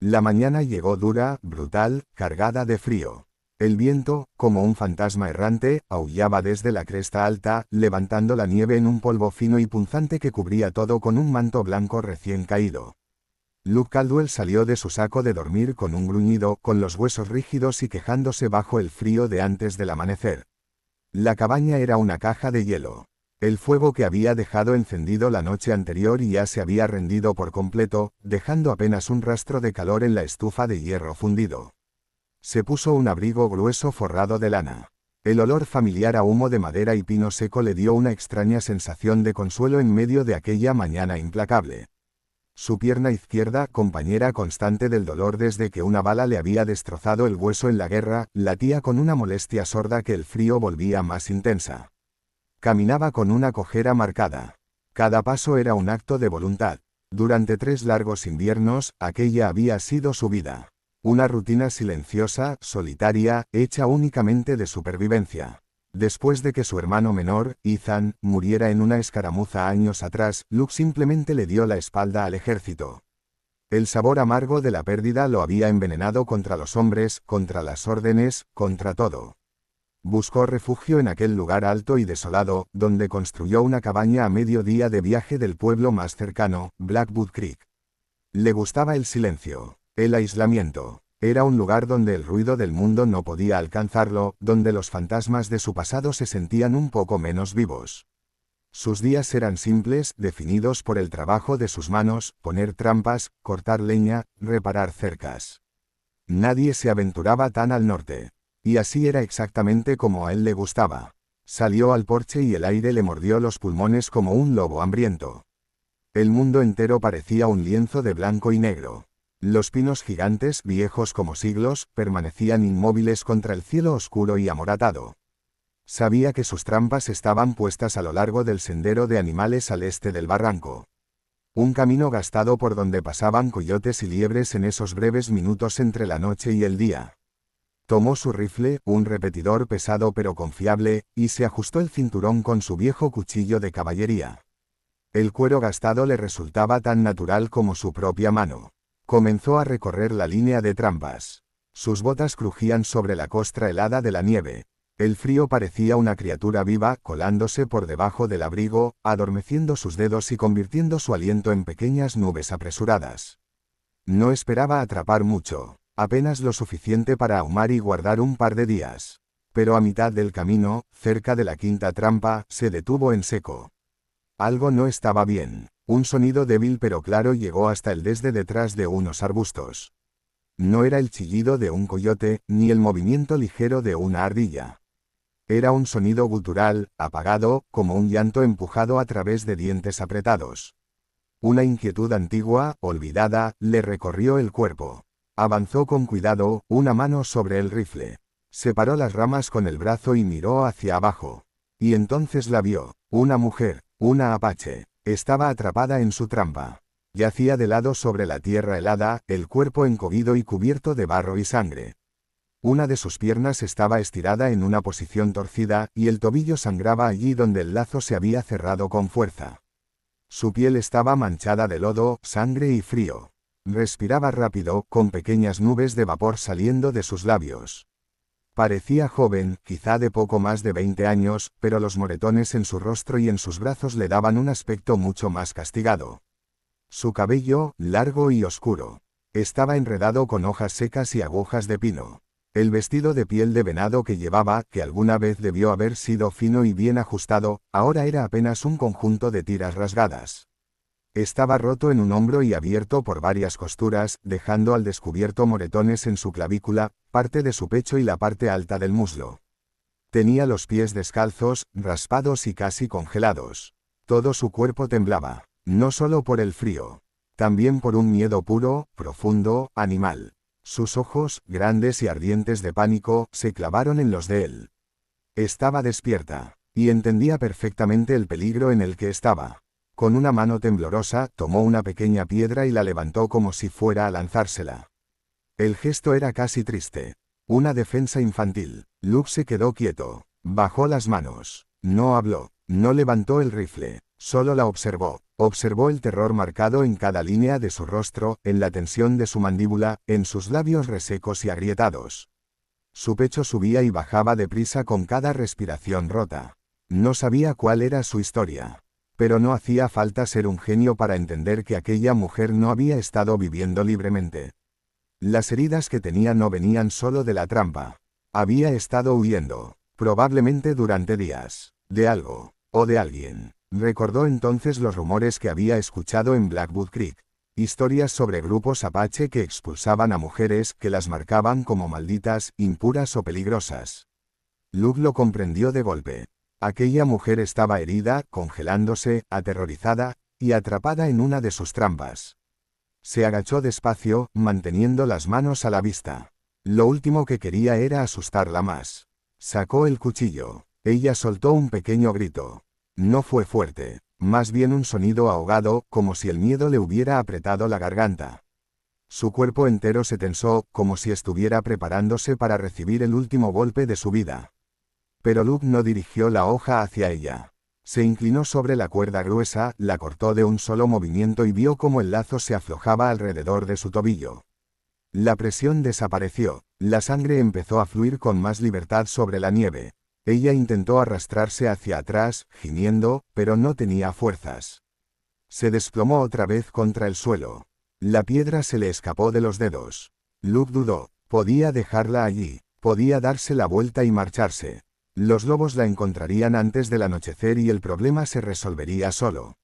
La mañana llegó dura, brutal, cargada de frío. El viento, como un fantasma errante, aullaba desde la cresta alta, levantando la nieve en un polvo fino y punzante que cubría todo con un manto blanco recién caído. Luke Caldwell salió de su saco de dormir con un gruñido, con los huesos rígidos y quejándose bajo el frío de antes del amanecer. La cabaña era una caja de hielo. El fuego que había dejado encendido la noche anterior ya se había rendido por completo, dejando apenas un rastro de calor en la estufa de hierro fundido. Se puso un abrigo grueso forrado de lana. El olor familiar a humo de madera y pino seco le dio una extraña sensación de consuelo en medio de aquella mañana implacable. Su pierna izquierda, compañera constante del dolor desde que una bala le había destrozado el hueso en la guerra, latía con una molestia sorda que el frío volvía más intensa. Caminaba con una cojera marcada. Cada paso era un acto de voluntad. Durante 3 largos inviernos, aquella había sido su vida. Una rutina silenciosa, solitaria, hecha únicamente de supervivencia. Después de que su hermano menor, Ethan, muriera en una escaramuza años atrás, Luke simplemente le dio la espalda al ejército. El sabor amargo de la pérdida lo había envenenado contra los hombres, contra las órdenes, contra todo. Buscó refugio en aquel lugar alto y desolado, donde construyó una cabaña a mediodía de viaje del pueblo más cercano, Blackwood Creek. Le gustaba el silencio, el aislamiento. Era un lugar donde el ruido del mundo no podía alcanzarlo, donde los fantasmas de su pasado se sentían un poco menos vivos. Sus días eran simples, definidos por el trabajo de sus manos, poner trampas, cortar leña, reparar cercas. Nadie se aventuraba tan al norte. Y así era exactamente como a él le gustaba. Salió al porche y el aire le mordió los pulmones como un lobo hambriento. El mundo entero parecía un lienzo de blanco y negro. Los pinos gigantes, viejos como siglos, permanecían inmóviles contra el cielo oscuro y amoratado. Sabía que sus trampas estaban puestas a lo largo del sendero de animales al este del barranco. Un camino gastado por donde pasaban coyotes y liebres en esos breves minutos entre la noche y el día. Tomó su rifle, un repetidor pesado pero confiable, y se ajustó el cinturón con su viejo cuchillo de caballería. El cuero gastado le resultaba tan natural como su propia mano. Comenzó a recorrer la línea de trampas. Sus botas crujían sobre la costra helada de la nieve. El frío parecía una criatura viva, colándose por debajo del abrigo, adormeciendo sus dedos y convirtiendo su aliento en pequeñas nubes apresuradas. No esperaba atrapar mucho, apenas lo suficiente para ahumar y guardar un par de días. Pero a mitad del camino, cerca de la quinta trampa, se detuvo en seco. Algo no estaba bien. Un sonido débil pero claro llegó hasta él desde detrás de unos arbustos. No era el chillido de un coyote, ni el movimiento ligero de una ardilla. Era un sonido gutural, apagado, como un llanto empujado a través de dientes apretados. Una inquietud antigua, olvidada, le recorrió el cuerpo. Avanzó con cuidado, una mano sobre el rifle. Separó las ramas con el brazo y miró hacia abajo. Y entonces la vio, una mujer, una apache. Estaba atrapada en su trampa. Yacía de lado sobre la tierra helada, el cuerpo encogido y cubierto de barro y sangre. Una de sus piernas estaba estirada en una posición torcida, y el tobillo sangraba allí donde el lazo se había cerrado con fuerza. Su piel estaba manchada de lodo, sangre y frío. Respiraba rápido, con pequeñas nubes de vapor saliendo de sus labios. Parecía joven, quizá de poco más de 20 años, pero los moretones en su rostro y en sus brazos le daban un aspecto mucho más castigado. Su cabello, largo y oscuro, estaba enredado con hojas secas y agujas de pino. El vestido de piel de venado que llevaba, que alguna vez debió haber sido fino y bien ajustado, ahora era apenas un conjunto de tiras rasgadas. Estaba roto en un hombro y abierto por varias costuras, dejando al descubierto moretones en su clavícula, parte de su pecho y la parte alta del muslo. Tenía los pies descalzos, raspados y casi congelados. Todo su cuerpo temblaba, no solo por el frío, también por un miedo puro, profundo, animal. Sus ojos, grandes y ardientes de pánico, se clavaron en los de él. Estaba despierta, y entendía perfectamente el peligro en el que estaba. Con una mano temblorosa, tomó una pequeña piedra y la levantó como si fuera a lanzársela. El gesto era casi triste. Una defensa infantil. Luke se quedó quieto. Bajó las manos. No habló. No levantó el rifle. Solo la observó. Observó el terror marcado en cada línea de su rostro, en la tensión de su mandíbula, en sus labios resecos y agrietados. Su pecho subía y bajaba deprisa con cada respiración rota. No sabía cuál era su historia. Pero no hacía falta ser un genio para entender que aquella mujer no había estado viviendo libremente. Las heridas que tenía no venían solo de la trampa. Había estado huyendo, probablemente durante días, de algo, o de alguien. Recordó entonces los rumores que había escuchado en Blackwood Creek. Historias sobre grupos apache que expulsaban a mujeres, que las marcaban como malditas, impuras o peligrosas. Luke lo comprendió de golpe. Aquella mujer estaba herida, congelándose, aterrorizada, y atrapada en una de sus trampas. Se agachó despacio, manteniendo las manos a la vista. Lo último que quería era asustarla más. Sacó el cuchillo. Ella soltó un pequeño grito. No fue fuerte. Más bien un sonido ahogado, como si el miedo le hubiera apretado la garganta. Su cuerpo entero se tensó, como si estuviera preparándose para recibir el último golpe de su vida. Pero Luke no dirigió la hoja hacia ella. Se inclinó sobre la cuerda gruesa, la cortó de un solo movimiento y vio cómo el lazo se aflojaba alrededor de su tobillo. La presión desapareció, la sangre empezó a fluir con más libertad sobre la nieve. Ella intentó arrastrarse hacia atrás, gimiendo, pero no tenía fuerzas. Se desplomó otra vez contra el suelo. La piedra se le escapó de los dedos. Luke dudó. Podía dejarla allí, podía darse la vuelta y marcharse. Los lobos la encontrarían antes del anochecer y el problema se resolvería solo.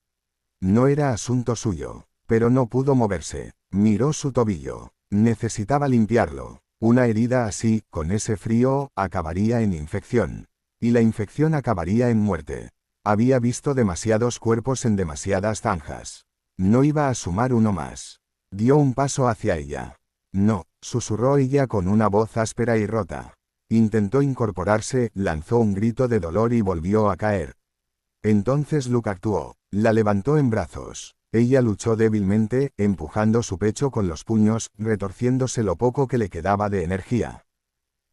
No era asunto suyo, pero no pudo moverse. Miró su tobillo. Necesitaba limpiarlo. Una herida así, con ese frío, acabaría en infección. Y la infección acabaría en muerte. Había visto demasiados cuerpos en demasiadas zanjas. No iba a sumar uno más. Dio un paso hacia ella. No, susurró ella con una voz áspera y rota. Intentó incorporarse, lanzó un grito de dolor y volvió a caer. Entonces Luke actuó. La levantó en brazos. Ella luchó débilmente, empujando su pecho con los puños, retorciéndose lo poco que le quedaba de energía.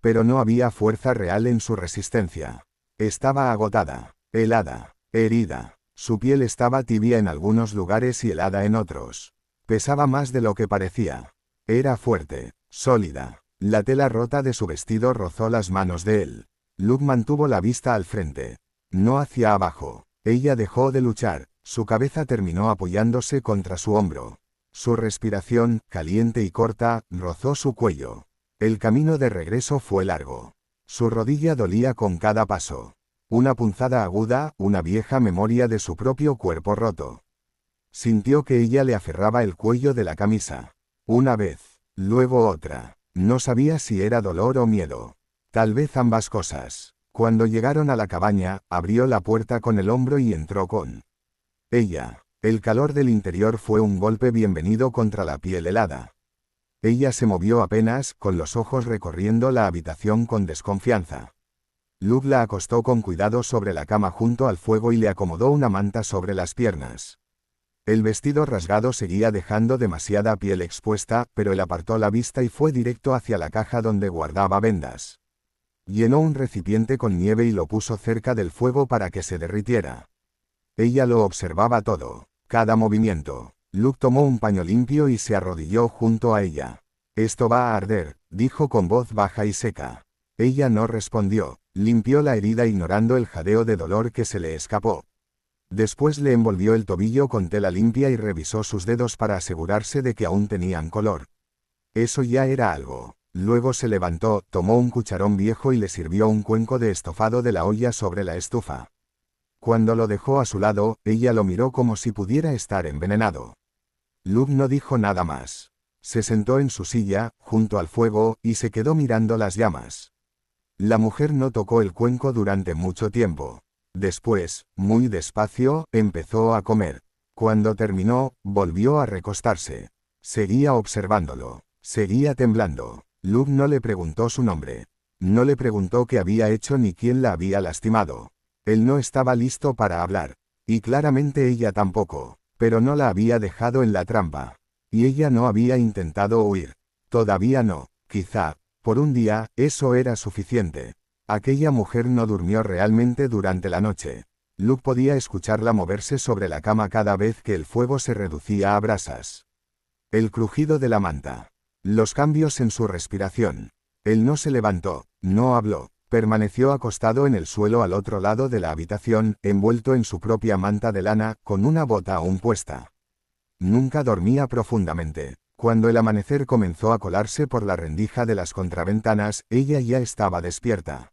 Pero no había fuerza real en su resistencia. Estaba agotada, helada, herida. Su piel estaba tibia en algunos lugares y helada en otros. Pesaba más de lo que parecía. Era fuerte, sólida. La tela rota de su vestido rozó las manos de él. Luke mantuvo la vista al frente. No hacia abajo. Ella dejó de luchar. Su cabeza terminó apoyándose contra su hombro. Su respiración, caliente y corta, rozó su cuello. El camino de regreso fue largo. Su rodilla dolía con cada paso. Una punzada aguda, una vieja memoria de su propio cuerpo roto. Sintió que ella le aferraba el cuello de la camisa. Una vez, luego otra. No sabía si era dolor o miedo. Tal vez ambas cosas. Cuando llegaron a la cabaña, abrió la puerta con el hombro y entró con ella. El calor del interior fue un golpe bienvenido contra la piel helada. Ella se movió apenas, con los ojos recorriendo la habitación con desconfianza. Luke la acostó con cuidado sobre la cama junto al fuego y le acomodó una manta sobre las piernas. El vestido rasgado seguía dejando demasiada piel expuesta, pero él apartó la vista y fue directo hacia la caja donde guardaba vendas. Llenó un recipiente con nieve y lo puso cerca del fuego para que se derritiera. Ella lo observaba todo, cada movimiento. Luke tomó un paño limpio y se arrodilló junto a ella. «Esto va a arder», dijo con voz baja y seca. Ella no respondió. Limpió la herida ignorando el jadeo de dolor que se le escapó. Después le envolvió el tobillo con tela limpia y revisó sus dedos para asegurarse de que aún tenían color. Eso ya era algo. Luego se levantó, tomó un cucharón viejo y le sirvió un cuenco de estofado de la olla sobre la estufa. Cuando lo dejó a su lado, ella lo miró como si pudiera estar envenenado. Luke no dijo nada más. Se sentó en su silla, junto al fuego, y se quedó mirando las llamas. La mujer no tocó el cuenco durante mucho tiempo. Después, muy despacio, empezó a comer. Cuando terminó, volvió a recostarse. Seguía observándolo. Seguía temblando. Luke no le preguntó su nombre. No le preguntó qué había hecho ni quién la había lastimado. Él no estaba listo para hablar. Y claramente ella tampoco. Pero no la había dejado en la trampa. Y ella no había intentado huir. Todavía no. Quizá, por un día, eso era suficiente. Aquella mujer no durmió realmente durante la noche. Luke podía escucharla moverse sobre la cama cada vez que el fuego se reducía a brasas. El crujido de la manta. Los cambios en su respiración. Él no se levantó, no habló. Permaneció acostado en el suelo al otro lado de la habitación, envuelto en su propia manta de lana, con una bota aún puesta. Nunca dormía profundamente. Cuando el amanecer comenzó a colarse por la rendija de las contraventanas, ella ya estaba despierta.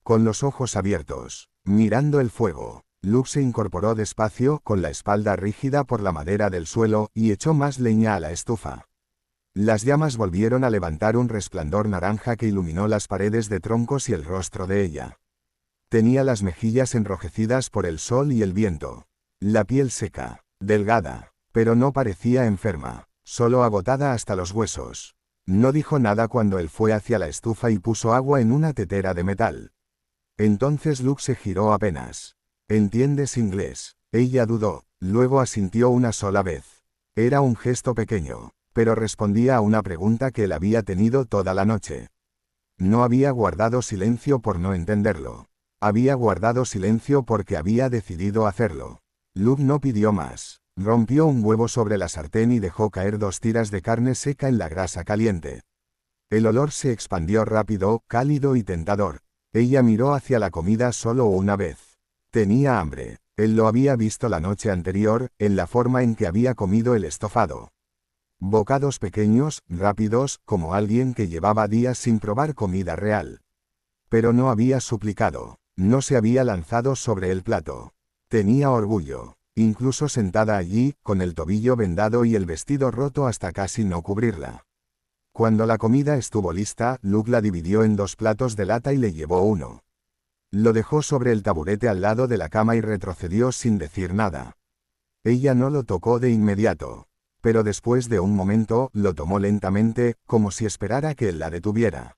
Con los ojos abiertos, mirando el fuego, Luke se incorporó despacio, con la espalda rígida por la madera del suelo, y echó más leña a la estufa. Las llamas volvieron a levantar un resplandor naranja que iluminó las paredes de troncos y el rostro de ella. Tenía las mejillas enrojecidas por el sol y el viento. La piel seca, delgada, pero no parecía enferma, solo agotada hasta los huesos. No dijo nada cuando él fue hacia la estufa y puso agua en una tetera de metal. Entonces Luke se giró apenas. ¿Entiendes inglés? Ella dudó, luego asintió una sola vez. Era un gesto pequeño, pero respondía a una pregunta que él había tenido toda la noche. No había guardado silencio por no entenderlo. Había guardado silencio porque había decidido hacerlo. Luke no pidió más. Rompió un huevo sobre la sartén y dejó caer 2 tiras de carne seca en la grasa caliente. El olor se expandió rápido, cálido y tentador. Ella miró hacia la comida solo una vez. Tenía hambre. Él lo había visto la noche anterior, en la forma en que había comido el estofado. Bocados pequeños, rápidos, como alguien que llevaba días sin probar comida real. Pero no había suplicado. No se había lanzado sobre el plato. Tenía orgullo. Incluso sentada allí, con el tobillo vendado y el vestido roto hasta casi no cubrirla. Cuando la comida estuvo lista, Luke la dividió en 2 platos de lata y le llevó uno. Lo dejó sobre el taburete al lado de la cama y retrocedió sin decir nada. Ella no lo tocó de inmediato. Pero después de un momento, lo tomó lentamente, como si esperara que él la detuviera.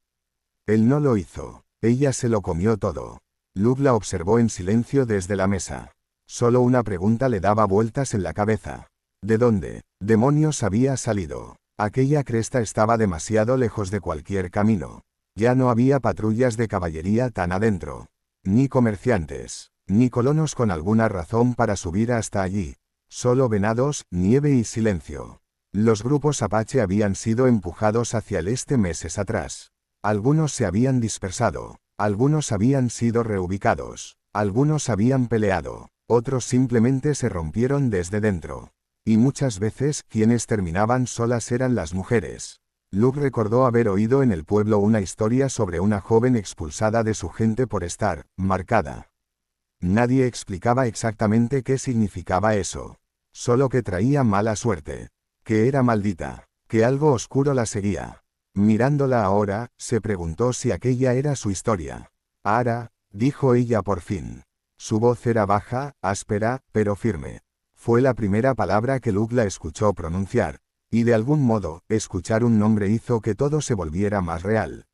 Él no lo hizo. Ella se lo comió todo. Luke la observó en silencio desde la mesa. Solo una pregunta le daba vueltas en la cabeza. ¿De dónde, demonios, había salido? Aquella cresta estaba demasiado lejos de cualquier camino. Ya no había patrullas de caballería tan adentro. Ni comerciantes, ni colonos con alguna razón para subir hasta allí. Solo venados, nieve y silencio. Los grupos apache habían sido empujados hacia el este meses atrás. Algunos se habían dispersado, algunos habían sido reubicados, algunos habían peleado, otros simplemente se rompieron desde dentro. Y muchas veces, quienes terminaban solas eran las mujeres. Luke recordó haber oído en el pueblo una historia sobre una joven expulsada de su gente por estar marcada. Nadie explicaba exactamente qué significaba eso. Solo que traía mala suerte. Que era maldita. Que algo oscuro la seguía. Mirándola ahora, se preguntó si aquella era su historia. Ara, dijo ella por fin. Su voz era baja, áspera, pero firme. Fue la primera palabra que Luke la escuchó pronunciar. Y de algún modo, escuchar un nombre hizo que todo se volviera más real.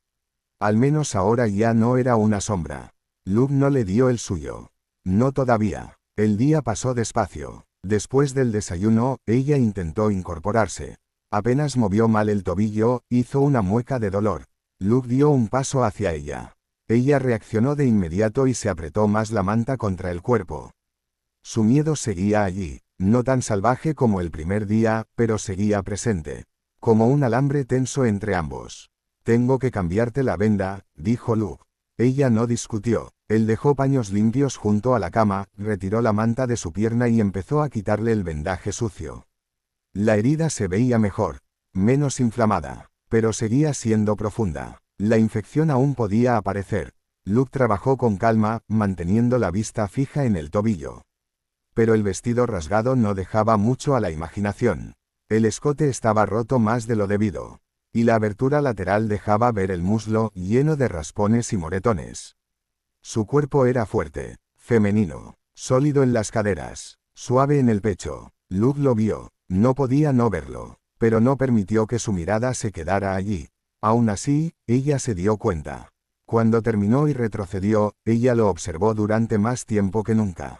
Al menos ahora ya no era una sombra. Luke no le dio el suyo. No todavía. El día pasó despacio. Después del desayuno, ella intentó incorporarse. Apenas movió mal el tobillo, hizo una mueca de dolor. Luke dio un paso hacia ella. Ella reaccionó de inmediato y se apretó más la manta contra el cuerpo. Su miedo seguía allí, no tan salvaje como el primer día, pero seguía presente. Como un alambre tenso entre ambos. Tengo que cambiarte la venda, dijo Luke. Ella no discutió. Él dejó paños limpios junto a la cama, retiró la manta de su pierna y empezó a quitarle el vendaje sucio. La herida se veía mejor, menos inflamada, pero seguía siendo profunda. La infección aún podía aparecer. Luke trabajó con calma, manteniendo la vista fija en el tobillo. Pero el vestido rasgado no dejaba mucho a la imaginación. El escote estaba roto más de lo debido. Y la abertura lateral dejaba ver el muslo, lleno de raspones y moretones. Su cuerpo era fuerte, femenino, sólido en las caderas, suave en el pecho. Luke lo vio, no podía no verlo, pero no permitió que su mirada se quedara allí. Aún así, ella se dio cuenta. Cuando terminó y retrocedió, ella lo observó durante más tiempo que nunca.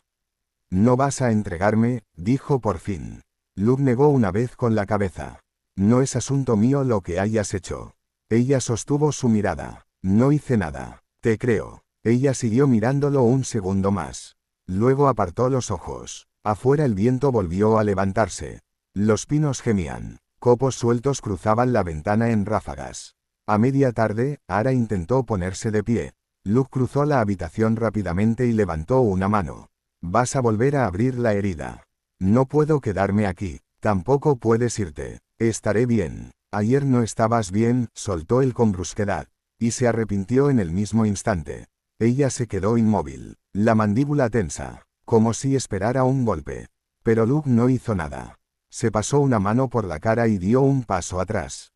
«¿No vas a entregarme?», dijo por fin. Luke negó una vez con la cabeza. «No es asunto mío lo que hayas hecho». Ella sostuvo su mirada. «No hice nada. Te creo». Ella siguió mirándolo un segundo más. Luego apartó los ojos. Afuera el viento volvió a levantarse. Los pinos gemían. Copos sueltos cruzaban la ventana en ráfagas. A media tarde, Ara intentó ponerse de pie. Luke cruzó la habitación rápidamente y levantó una mano. «Vas a volver a abrir la herida. No puedo quedarme aquí. Tampoco puedes irte. Estaré bien. Ayer no estabas bien», soltó él con brusquedad. Y se arrepintió en el mismo instante. Ella se quedó inmóvil, la mandíbula tensa, como si esperara un golpe. Pero Luke no hizo nada. Se pasó una mano por la cara y dio un paso atrás.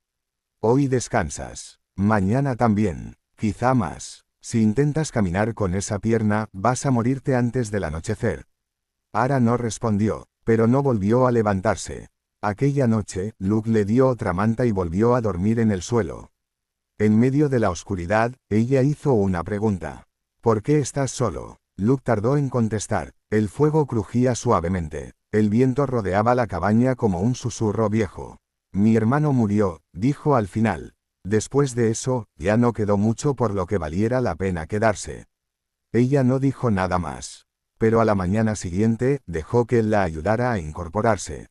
«Hoy descansas. Mañana también. Quizá más. Si intentas caminar con esa pierna, vas a morirte antes del anochecer». Ara no respondió, pero no volvió a levantarse. Aquella noche, Luke le dio otra manta y volvió a dormir en el suelo. En medio de la oscuridad, ella hizo una pregunta. «¿Por qué estás solo?». Luke tardó en contestar. El fuego crujía suavemente. El viento rodeaba la cabaña como un susurro viejo. «Mi hermano murió», dijo al final. Después de eso, ya no quedó mucho por lo que valiera la pena quedarse. Ella no dijo nada más. Pero a la mañana siguiente, dejó que él la ayudara a incorporarse.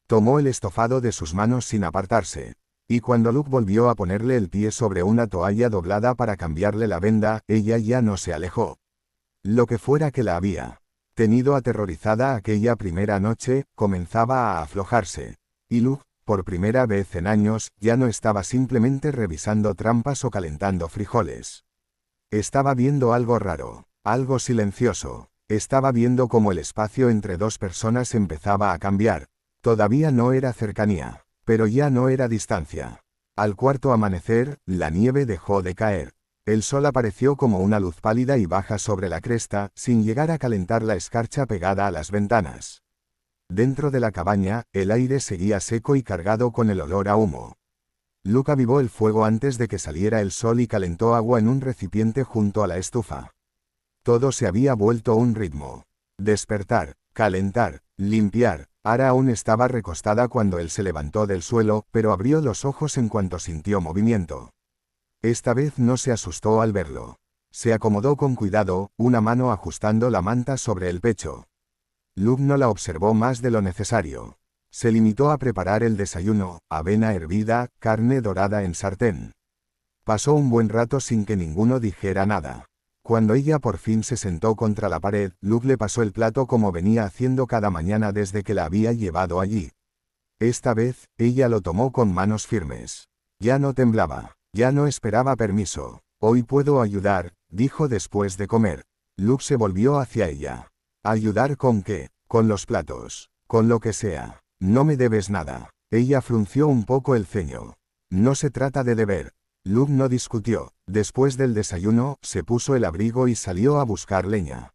Tomó el estofado de sus manos sin apartarse. Y cuando Luke volvió a ponerle el pie sobre una toalla doblada para cambiarle la venda, ella ya no se alejó. Lo que fuera que la había tenido aterrorizada aquella primera noche, comenzaba a aflojarse. Y Luke, por primera vez en años, ya no estaba simplemente revisando trampas o calentando frijoles. Estaba viendo algo raro, algo silencioso. Estaba viendo cómo el espacio entre dos personas empezaba a cambiar. Todavía no era cercanía, pero ya no era distancia. Al cuarto amanecer, la nieve dejó de caer. El sol apareció como una luz pálida y baja sobre la cresta, sin llegar a calentar la escarcha pegada a las ventanas. Dentro de la cabaña, el aire seguía seco y cargado con el olor a humo. Luke avivó el fuego antes de que saliera el sol y calentó agua en un recipiente junto a la estufa. Todo se había vuelto un ritmo. Despertar, calentar, limpiar. Ara aún estaba recostada cuando él se levantó del suelo, pero abrió los ojos en cuanto sintió movimiento. Esta vez no se asustó al verlo. Se acomodó con cuidado, una mano ajustando la manta sobre el pecho. Luke no la observó más de lo necesario. Se limitó a preparar el desayuno, avena hervida, carne dorada en sartén. Pasó un buen rato sin que ninguno dijera nada. Cuando ella por fin se sentó contra la pared, Luke le pasó el plato como venía haciendo cada mañana desde que la había llevado allí. Esta vez, ella lo tomó con manos firmes. Ya no temblaba, ya no esperaba permiso. «Hoy puedo ayudar», dijo después de comer. Luke se volvió hacia ella. «¿Ayudar con qué?». «Con los platos. Con lo que sea. No me debes nada». Ella frunció un poco el ceño. «No se trata de deber». Luke no discutió. Después del desayuno, se puso el abrigo y salió a buscar leña.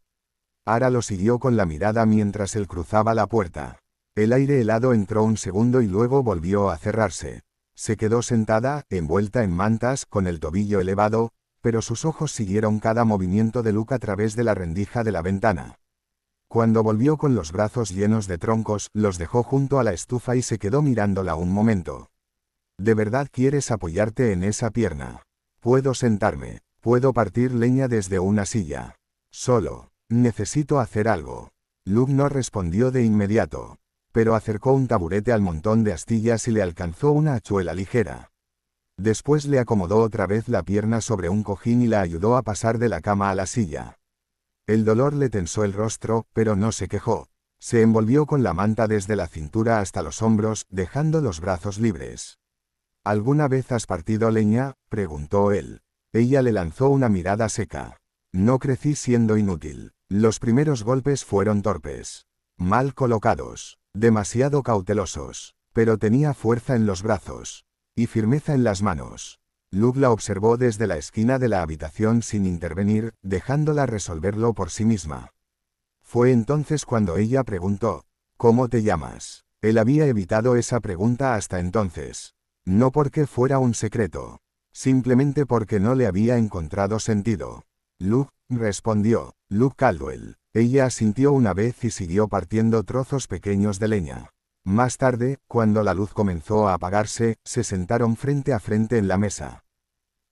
Ara lo siguió con la mirada mientras él cruzaba la puerta. El aire helado entró un segundo y luego volvió a cerrarse. Se quedó sentada, envuelta en mantas, con el tobillo elevado, pero sus ojos siguieron cada movimiento de Luke a través de la rendija de la ventana. Cuando volvió con los brazos llenos de troncos, los dejó junto a la estufa y se quedó mirándola un momento. «¿De verdad quieres apoyarte en esa pierna?». «Puedo sentarme. Puedo partir leña desde una silla. Solo necesito hacer algo». Luke no respondió de inmediato, pero acercó un taburete al montón de astillas y le alcanzó una hachuela ligera. Después le acomodó otra vez la pierna sobre un cojín y la ayudó a pasar de la cama a la silla. El dolor le tensó el rostro, pero no se quejó. Se envolvió con la manta desde la cintura hasta los hombros, dejando los brazos libres. «¿Alguna vez has partido leña?», preguntó él. Ella le lanzó una mirada seca. «No crecí siendo inútil. Los primeros golpes fueron torpes. Mal colocados. Demasiado cautelosos. Pero tenía fuerza en los brazos. Y firmeza en las manos». Luke la observó desde la esquina de la habitación sin intervenir, dejándola resolverlo por sí misma. Fue entonces cuando ella preguntó: «¿Cómo te llamas?». Él había evitado esa pregunta hasta entonces. No porque fuera un secreto. Simplemente porque no le había encontrado sentido. «Luke», respondió. «Luke Caldwell». Ella asintió una vez y siguió partiendo trozos pequeños de leña. Más tarde, cuando la luz comenzó a apagarse, se sentaron frente a frente en la mesa.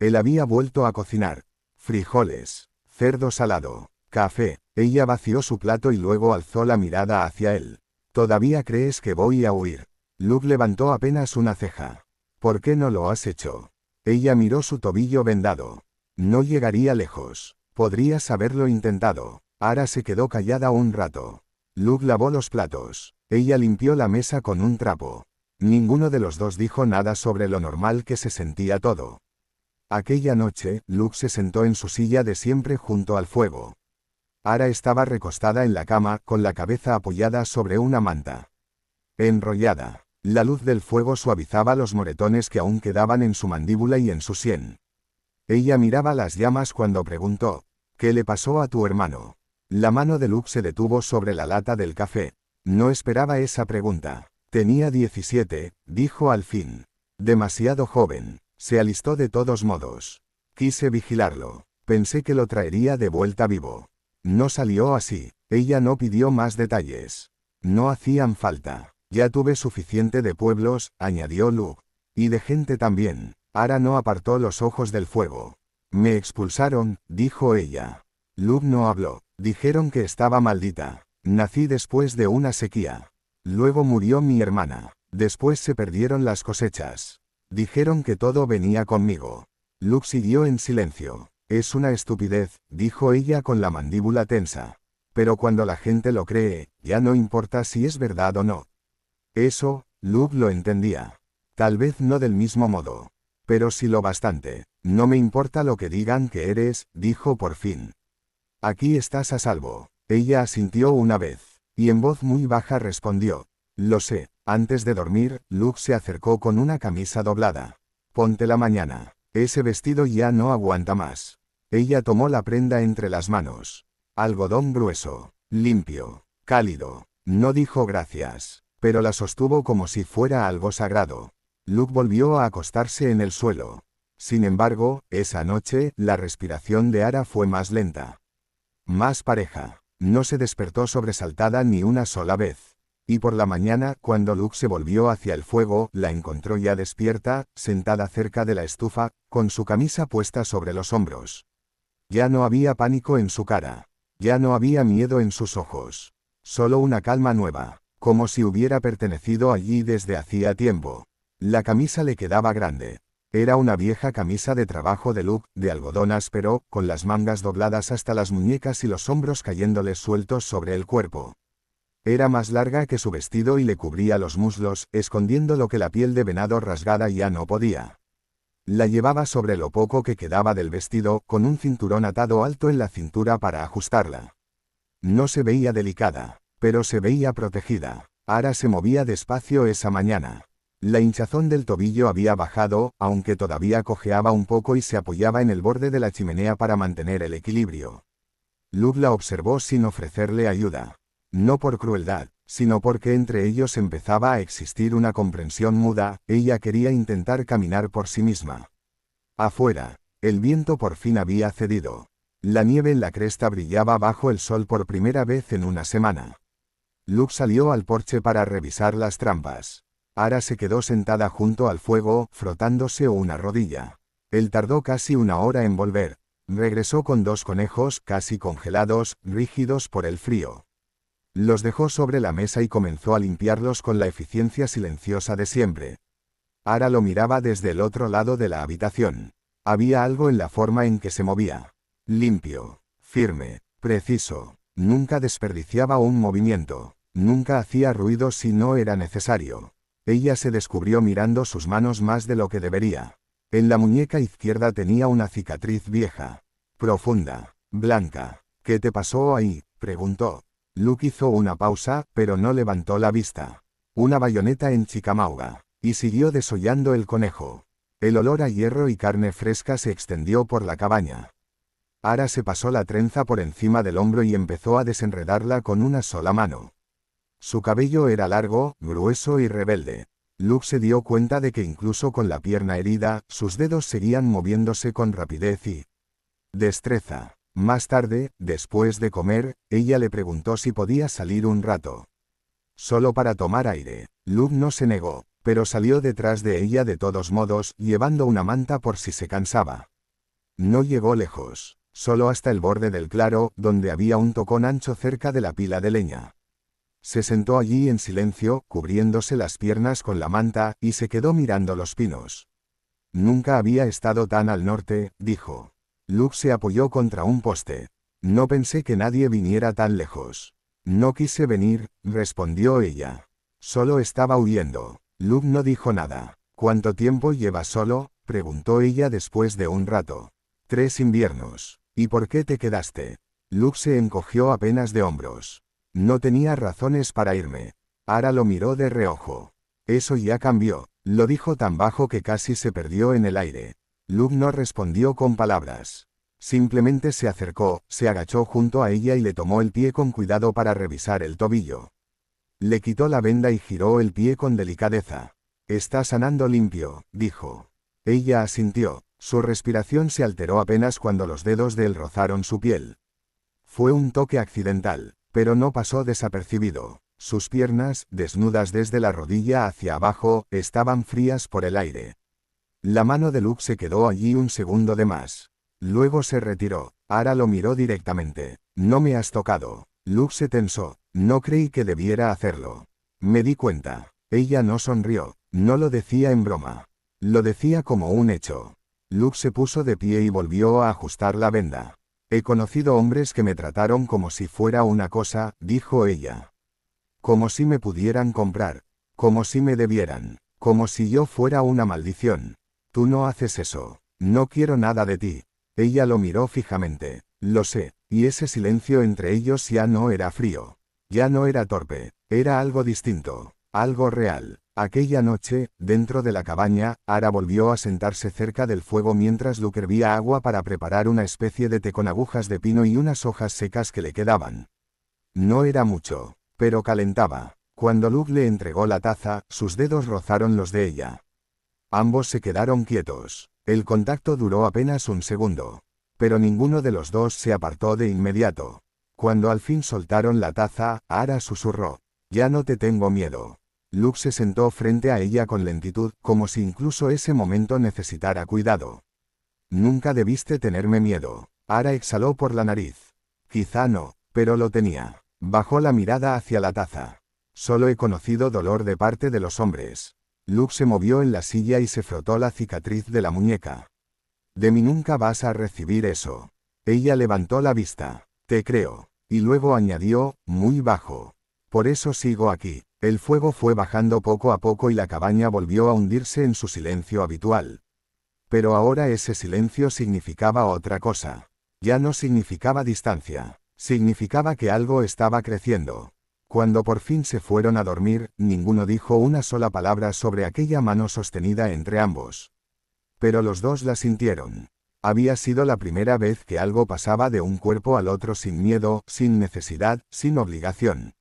Él había vuelto a cocinar. Frijoles, cerdo salado, café. Ella vació su plato y luego alzó la mirada hacia él. ¿Todavía crees que voy a huir? Luke levantó apenas una ceja. ¿Por qué no lo has hecho? Ella miró su tobillo vendado. No llegaría lejos. Podrías haberlo intentado. Ara se quedó callada un rato. Luke lavó los platos. Ella limpió la mesa con un trapo. Ninguno de los dos dijo nada sobre lo normal que se sentía todo. Aquella noche, Luke se sentó en su silla de siempre junto al fuego. Ara estaba recostada en la cama, con la cabeza apoyada sobre una manta. Enrollada. La luz del fuego suavizaba los moretones que aún quedaban en su mandíbula y en su sien. Ella miraba las llamas cuando preguntó, ¿qué le pasó a tu hermano? La mano de Luke se detuvo sobre la lata del café. No esperaba esa pregunta. Tenía 17, dijo al fin. Demasiado joven. Se alistó de todos modos. Quise vigilarlo. Pensé que lo traería de vuelta vivo. No salió así. Ella no pidió más detalles. No hacían falta. Ya tuve suficiente de pueblos, añadió Luke. Y de gente también. Ara no apartó los ojos del fuego. Me expulsaron, dijo ella. Luke no habló. Dijeron que estaba maldita. Nací después de una sequía. Luego murió mi hermana. Después se perdieron las cosechas. Dijeron que todo venía conmigo. Luke siguió en silencio. Es una estupidez, dijo ella con la mandíbula tensa. Pero cuando la gente lo cree, ya no importa si es verdad o no. Eso, Luke lo entendía. Tal vez no del mismo modo. Pero sí lo bastante. No me importa lo que digan que eres, dijo por fin. Aquí estás a salvo. Ella asintió una vez. Y en voz muy baja respondió. Lo sé. Antes de dormir, Luke se acercó con una camisa doblada. Póntela mañana. Ese vestido ya no aguanta más. Ella tomó la prenda entre las manos. Algodón grueso, limpio, cálido. No dijo gracias, pero la sostuvo como si fuera algo sagrado. Luke volvió a acostarse en el suelo. Sin embargo, esa noche, la respiración de Ara fue más lenta. Más pareja. No se despertó sobresaltada ni una sola vez. Y por la mañana, cuando Luke se volvió hacia el fuego, la encontró ya despierta, sentada cerca de la estufa, con su camisa puesta sobre los hombros. Ya no había pánico en su cara. Ya no había miedo en sus ojos. Solo una calma nueva, como si hubiera pertenecido allí desde hacía tiempo. La camisa le quedaba grande. Era una vieja camisa de trabajo de Luke, de algodón áspero, con las mangas dobladas hasta las muñecas y los hombros cayéndole sueltos sobre el cuerpo. Era más larga que su vestido y le cubría los muslos, escondiendo lo que la piel de venado rasgada ya no podía. La llevaba sobre lo poco que quedaba del vestido, con un cinturón atado alto en la cintura para ajustarla. No se veía delicada, pero se veía protegida. Ara se movía despacio esa mañana. La hinchazón del tobillo había bajado, aunque todavía cojeaba un poco y se apoyaba en el borde de la chimenea para mantener el equilibrio. Luke la observó sin ofrecerle ayuda. No por crueldad, sino porque entre ellos empezaba a existir una comprensión muda. Ella quería intentar caminar por sí misma. Afuera, el viento por fin había cedido. La nieve en la cresta brillaba bajo el sol por primera vez en una semana. Luke salió al porche para revisar las trampas. Ara se quedó sentada junto al fuego, frotándose una rodilla. Él tardó casi una hora en volver. Regresó con 2 conejos, casi congelados, rígidos por el frío. Los dejó sobre la mesa y comenzó a limpiarlos con la eficiencia silenciosa de siempre. Ara lo miraba desde el otro lado de la habitación. Había algo en la forma en que se movía. Limpio, firme, preciso. Nunca desperdiciaba un movimiento. Nunca hacía ruido si no era necesario. Ella se descubrió mirando sus manos más de lo que debería. En la muñeca izquierda tenía una cicatriz vieja. Profunda, blanca. ¿Qué te pasó ahí?, preguntó. Luke hizo una pausa, pero no levantó la vista. Una bayoneta en Chickamauga. Y siguió desollando el conejo. El olor a hierro y carne fresca se extendió por la cabaña. Ara se pasó la trenza por encima del hombro y empezó a desenredarla con una sola mano. Su cabello era largo, grueso y rebelde. Luke se dio cuenta de que incluso con la pierna herida, sus dedos seguían moviéndose con rapidez y destreza. Más tarde, después de comer, ella le preguntó si podía salir un rato. Solo para tomar aire. Luke no se negó, pero salió detrás de ella de todos modos, llevando una manta por si se cansaba. No llegó lejos. solo hasta el borde del claro, donde había un tocón ancho cerca de la pila de leña. Se sentó allí en silencio, cubriéndose las piernas con la manta, y se quedó mirando los pinos. Nunca había estado tan al norte, dijo. Luke se apoyó contra un poste. No pensé que nadie viniera tan lejos. No quise venir, respondió ella. Solo estaba huyendo. Luke no dijo nada. ¿Cuánto tiempo llevas solo?, preguntó ella después de un rato. 3 inviernos. ¿Y por qué te quedaste? Luke se encogió apenas de hombros. No tenía razones para irme. Ara lo miró de reojo. Eso ya cambió. Lo dijo tan bajo que casi se perdió en el aire. Luke no respondió con palabras. Simplemente se acercó, se agachó junto a ella y le tomó el pie con cuidado para revisar el tobillo. Le quitó la venda y giró el pie con delicadeza. Está sanando limpio, dijo. Ella asintió. Su respiración se alteró apenas cuando los dedos de él rozaron su piel. Fue un toque accidental, pero no pasó desapercibido. Sus piernas, desnudas desde la rodilla hacia abajo, estaban frías por el aire. La mano de Luke se quedó allí un segundo de más. Luego se retiró. Ara lo miró directamente. No me has tocado. Luke se tensó. No creí que debiera hacerlo. Me di cuenta. Ella no sonrió. No lo decía en broma. Lo decía como un hecho. Luke se puso de pie y volvió a ajustar la venda. He conocido hombres que me trataron como si fuera una cosa, dijo ella. Como si me pudieran comprar. Como si me debieran. Como si yo fuera una maldición. Tú no haces eso. No quiero nada de ti. Ella lo miró fijamente. Lo sé. Y ese silencio entre ellos ya no era frío. Ya no era torpe. Era algo distinto. Algo real. Aquella noche, dentro de la cabaña, Ara volvió a sentarse cerca del fuego mientras Luke hervía agua para preparar una especie de té con agujas de pino y unas hojas secas que le quedaban. No era mucho, pero calentaba. Cuando Luke le entregó la taza, sus dedos rozaron los de ella. Ambos se quedaron quietos. El contacto duró apenas un segundo. Pero ninguno de los dos se apartó de inmediato. Cuando al fin soltaron la taza, Ara susurró. Ya no te tengo miedo. Luke se sentó frente a ella con lentitud, como si incluso ese momento necesitara cuidado. Nunca debiste tenerme miedo. Ara exhaló por la nariz. Quizá no, pero lo tenía. Bajó la mirada hacia la taza. Solo he conocido dolor de parte de los hombres. Luke se movió en la silla y se frotó la cicatriz de la muñeca. De mí nunca vas a recibir eso. Ella levantó la vista. Te creo. Y luego añadió, muy bajo. Por eso sigo aquí. El fuego fue bajando poco a poco y la cabaña volvió a hundirse en su silencio habitual. Pero ahora ese silencio significaba otra cosa. Ya no significaba distancia. Significaba que algo estaba creciendo. Cuando por fin se fueron a dormir, ninguno dijo una sola palabra sobre aquella mano sostenida entre ambos. Pero los dos la sintieron. Había sido la primera vez que algo pasaba de un cuerpo al otro sin miedo, sin necesidad, sin obligación.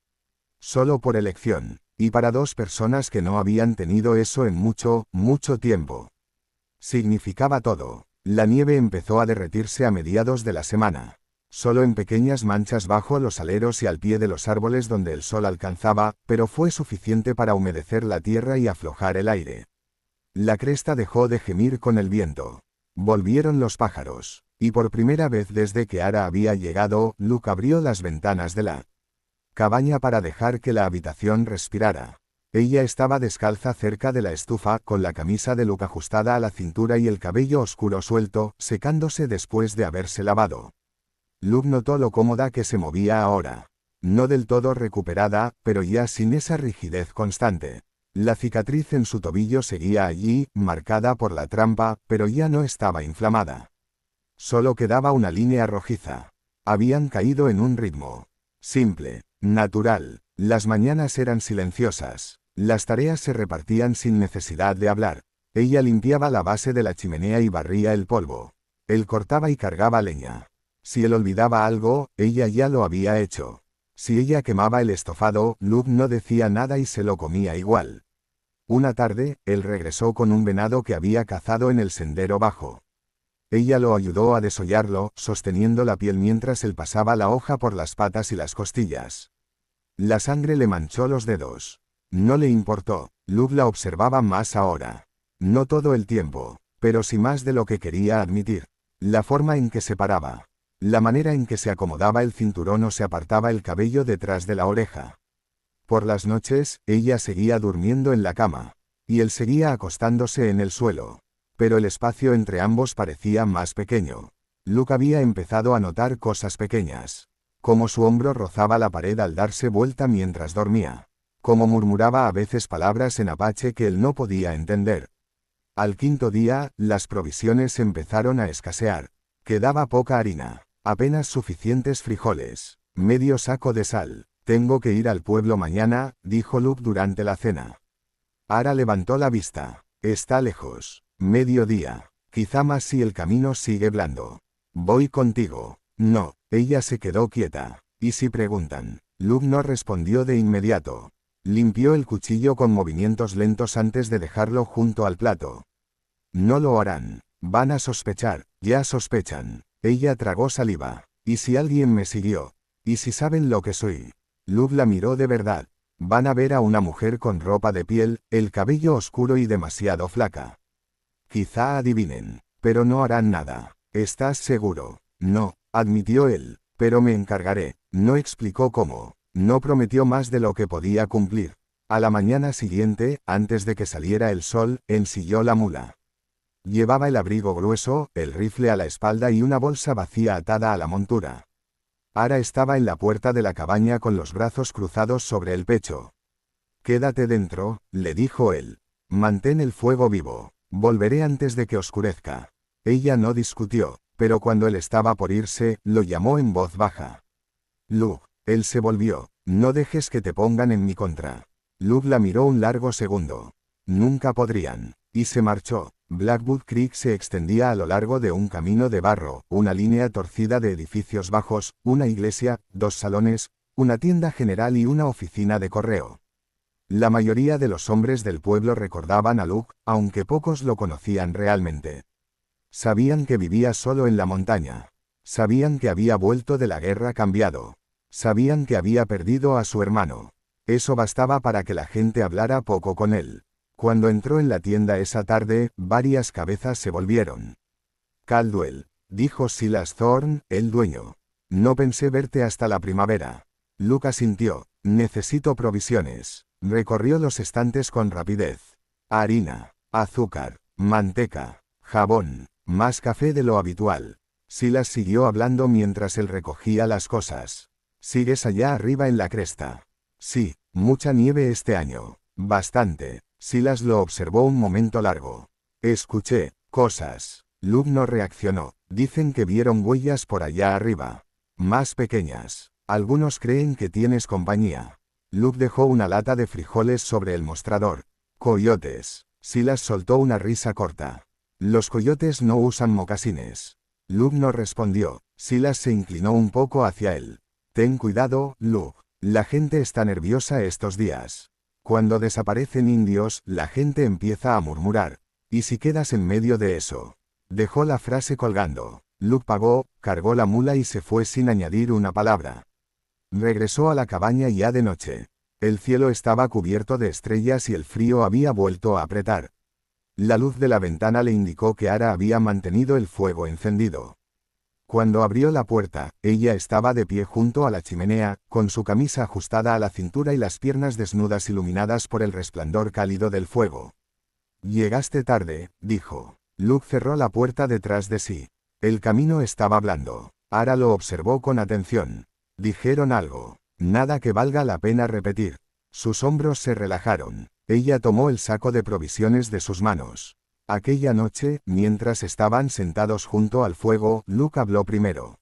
Solo por elección, y para dos personas que no habían tenido eso en mucho, mucho tiempo. Significaba todo. La nieve empezó a derretirse a mediados de la semana. Solo en pequeñas manchas bajo los aleros y al pie de los árboles donde el sol alcanzaba, pero fue suficiente para humedecer la tierra y aflojar el aire. La cresta dejó de gemir con el viento. Volvieron los pájaros, y por primera vez desde que Ara había llegado, Luke abrió las ventanas de la cabaña para dejar que la habitación respirara. Ella estaba descalza cerca de la estufa, con la camisa de Luke ajustada a la cintura y el cabello oscuro suelto, secándose después de haberse lavado. Luke notó lo cómoda que se movía ahora. No del todo recuperada, pero ya sin esa rigidez constante. La cicatriz en su tobillo seguía allí, marcada por la trampa, pero ya no estaba inflamada. Solo quedaba una línea rojiza. Habían caído en un ritmo simple, natural. Las mañanas eran silenciosas. Las tareas se repartían sin necesidad de hablar. Ella limpiaba la base de la chimenea y barría el polvo. Él cortaba y cargaba leña. Si él olvidaba algo, ella ya lo había hecho. Si ella quemaba el estofado, Luke no decía nada y se lo comía igual. Una tarde, él regresó con un venado que había cazado en el sendero bajo. Ella lo ayudó a desollarlo, sosteniendo la piel mientras él pasaba la hoja por las patas y las costillas. La sangre le manchó los dedos. No le importó. Luke la observaba más ahora. No todo el tiempo, pero sí más de lo que quería admitir. La forma en que se paraba. La manera en que se acomodaba el cinturón o se apartaba el cabello detrás de la oreja. Por las noches, ella seguía durmiendo en la cama, y él seguía acostándose en el suelo. Pero el espacio entre ambos parecía más pequeño. Luke había empezado a notar cosas pequeñas. Como su hombro rozaba la pared al darse vuelta mientras dormía. Como murmuraba a veces palabras en apache que él no podía entender. Al quinto día, las provisiones empezaron a escasear. Quedaba poca harina, apenas suficientes frijoles, medio saco de sal. Tengo que ir al pueblo mañana, dijo Luke durante la cena. Ara levantó la vista. Está lejos. Mediodía. Quizá más si el camino sigue blando. Voy contigo. No. Ella se quedó quieta. ¿Y si preguntan? Luke no respondió de inmediato. Limpió el cuchillo con movimientos lentos antes de dejarlo junto al plato. No lo harán. Van a sospechar. Ya sospechan. Ella tragó saliva. ¿Y si alguien me siguió? ¿Y si saben lo que soy? Luke la miró de verdad. Van a ver a una mujer con ropa de piel, el cabello oscuro y demasiado flaca. Quizá adivinen, pero no harán nada. ¿Estás seguro? No, admitió él, pero me encargaré. No explicó cómo. No prometió más de lo que podía cumplir. A la mañana siguiente, antes de que saliera el sol, ensilló la mula. Llevaba el abrigo grueso, el rifle a la espalda y una bolsa vacía atada a la montura. Ara estaba en la puerta de la cabaña con los brazos cruzados sobre el pecho. Quédate dentro, le dijo él. Mantén el fuego vivo. Volveré antes de que oscurezca. Ella no discutió, pero cuando él estaba por irse, lo llamó en voz baja. Luke. Él se volvió. No dejes que te pongan en mi contra. Luke la miró un largo segundo. Nunca podrían. Y se marchó. Blackwood Creek se extendía a lo largo de un camino de barro, una línea torcida de edificios bajos, una iglesia, 2 salones, una tienda general y una oficina de correo. La mayoría de los hombres del pueblo recordaban a Luke, aunque pocos lo conocían realmente. Sabían que vivía solo en la montaña. Sabían que había vuelto de la guerra cambiado. Sabían que había perdido a su hermano. Eso bastaba para que la gente hablara poco con él. Cuando entró en la tienda esa tarde, varias cabezas se volvieron. Caldwell, dijo Silas Thorne, el dueño. No pensé verte hasta la primavera. Luke asintió. Necesito provisiones. Recorrió los estantes con rapidez. Harina, azúcar, manteca, jabón, más café de lo habitual. Silas siguió hablando mientras él recogía las cosas. ¿Sigues allá arriba en la cresta? Sí, mucha nieve este año. Bastante. Silas lo observó un momento largo. Escuché cosas. Luke no reaccionó. Dicen que vieron huellas por allá arriba. Más pequeñas. Algunos creen que tienes compañía. Luke dejó una lata de frijoles sobre el mostrador. Coyotes. Silas soltó una risa corta. Los coyotes no usan mocasines. Luke no respondió. Silas se inclinó un poco hacia él. Ten cuidado, Luke. La gente está nerviosa estos días. Cuando desaparecen indios, la gente empieza a murmurar. ¿Y si quedas en medio de eso? Dejó la frase colgando. Luke pagó, cargó la mula y se fue sin añadir una palabra. Regresó a la cabaña ya de noche. El cielo estaba cubierto de estrellas y el frío había vuelto a apretar. La luz de la ventana le indicó que Ara había mantenido el fuego encendido. Cuando abrió la puerta, ella estaba de pie junto a la chimenea, con su camisa ajustada a la cintura y las piernas desnudas iluminadas por el resplandor cálido del fuego. Llegaste tarde, dijo. Luke cerró la puerta detrás de sí. El camino estaba blando. Ara lo observó con atención. Dijeron algo. Nada que valga la pena repetir. Sus hombros se relajaron. Ella tomó el saco de provisiones de sus manos. Aquella noche, mientras estaban sentados junto al fuego, Luke habló primero.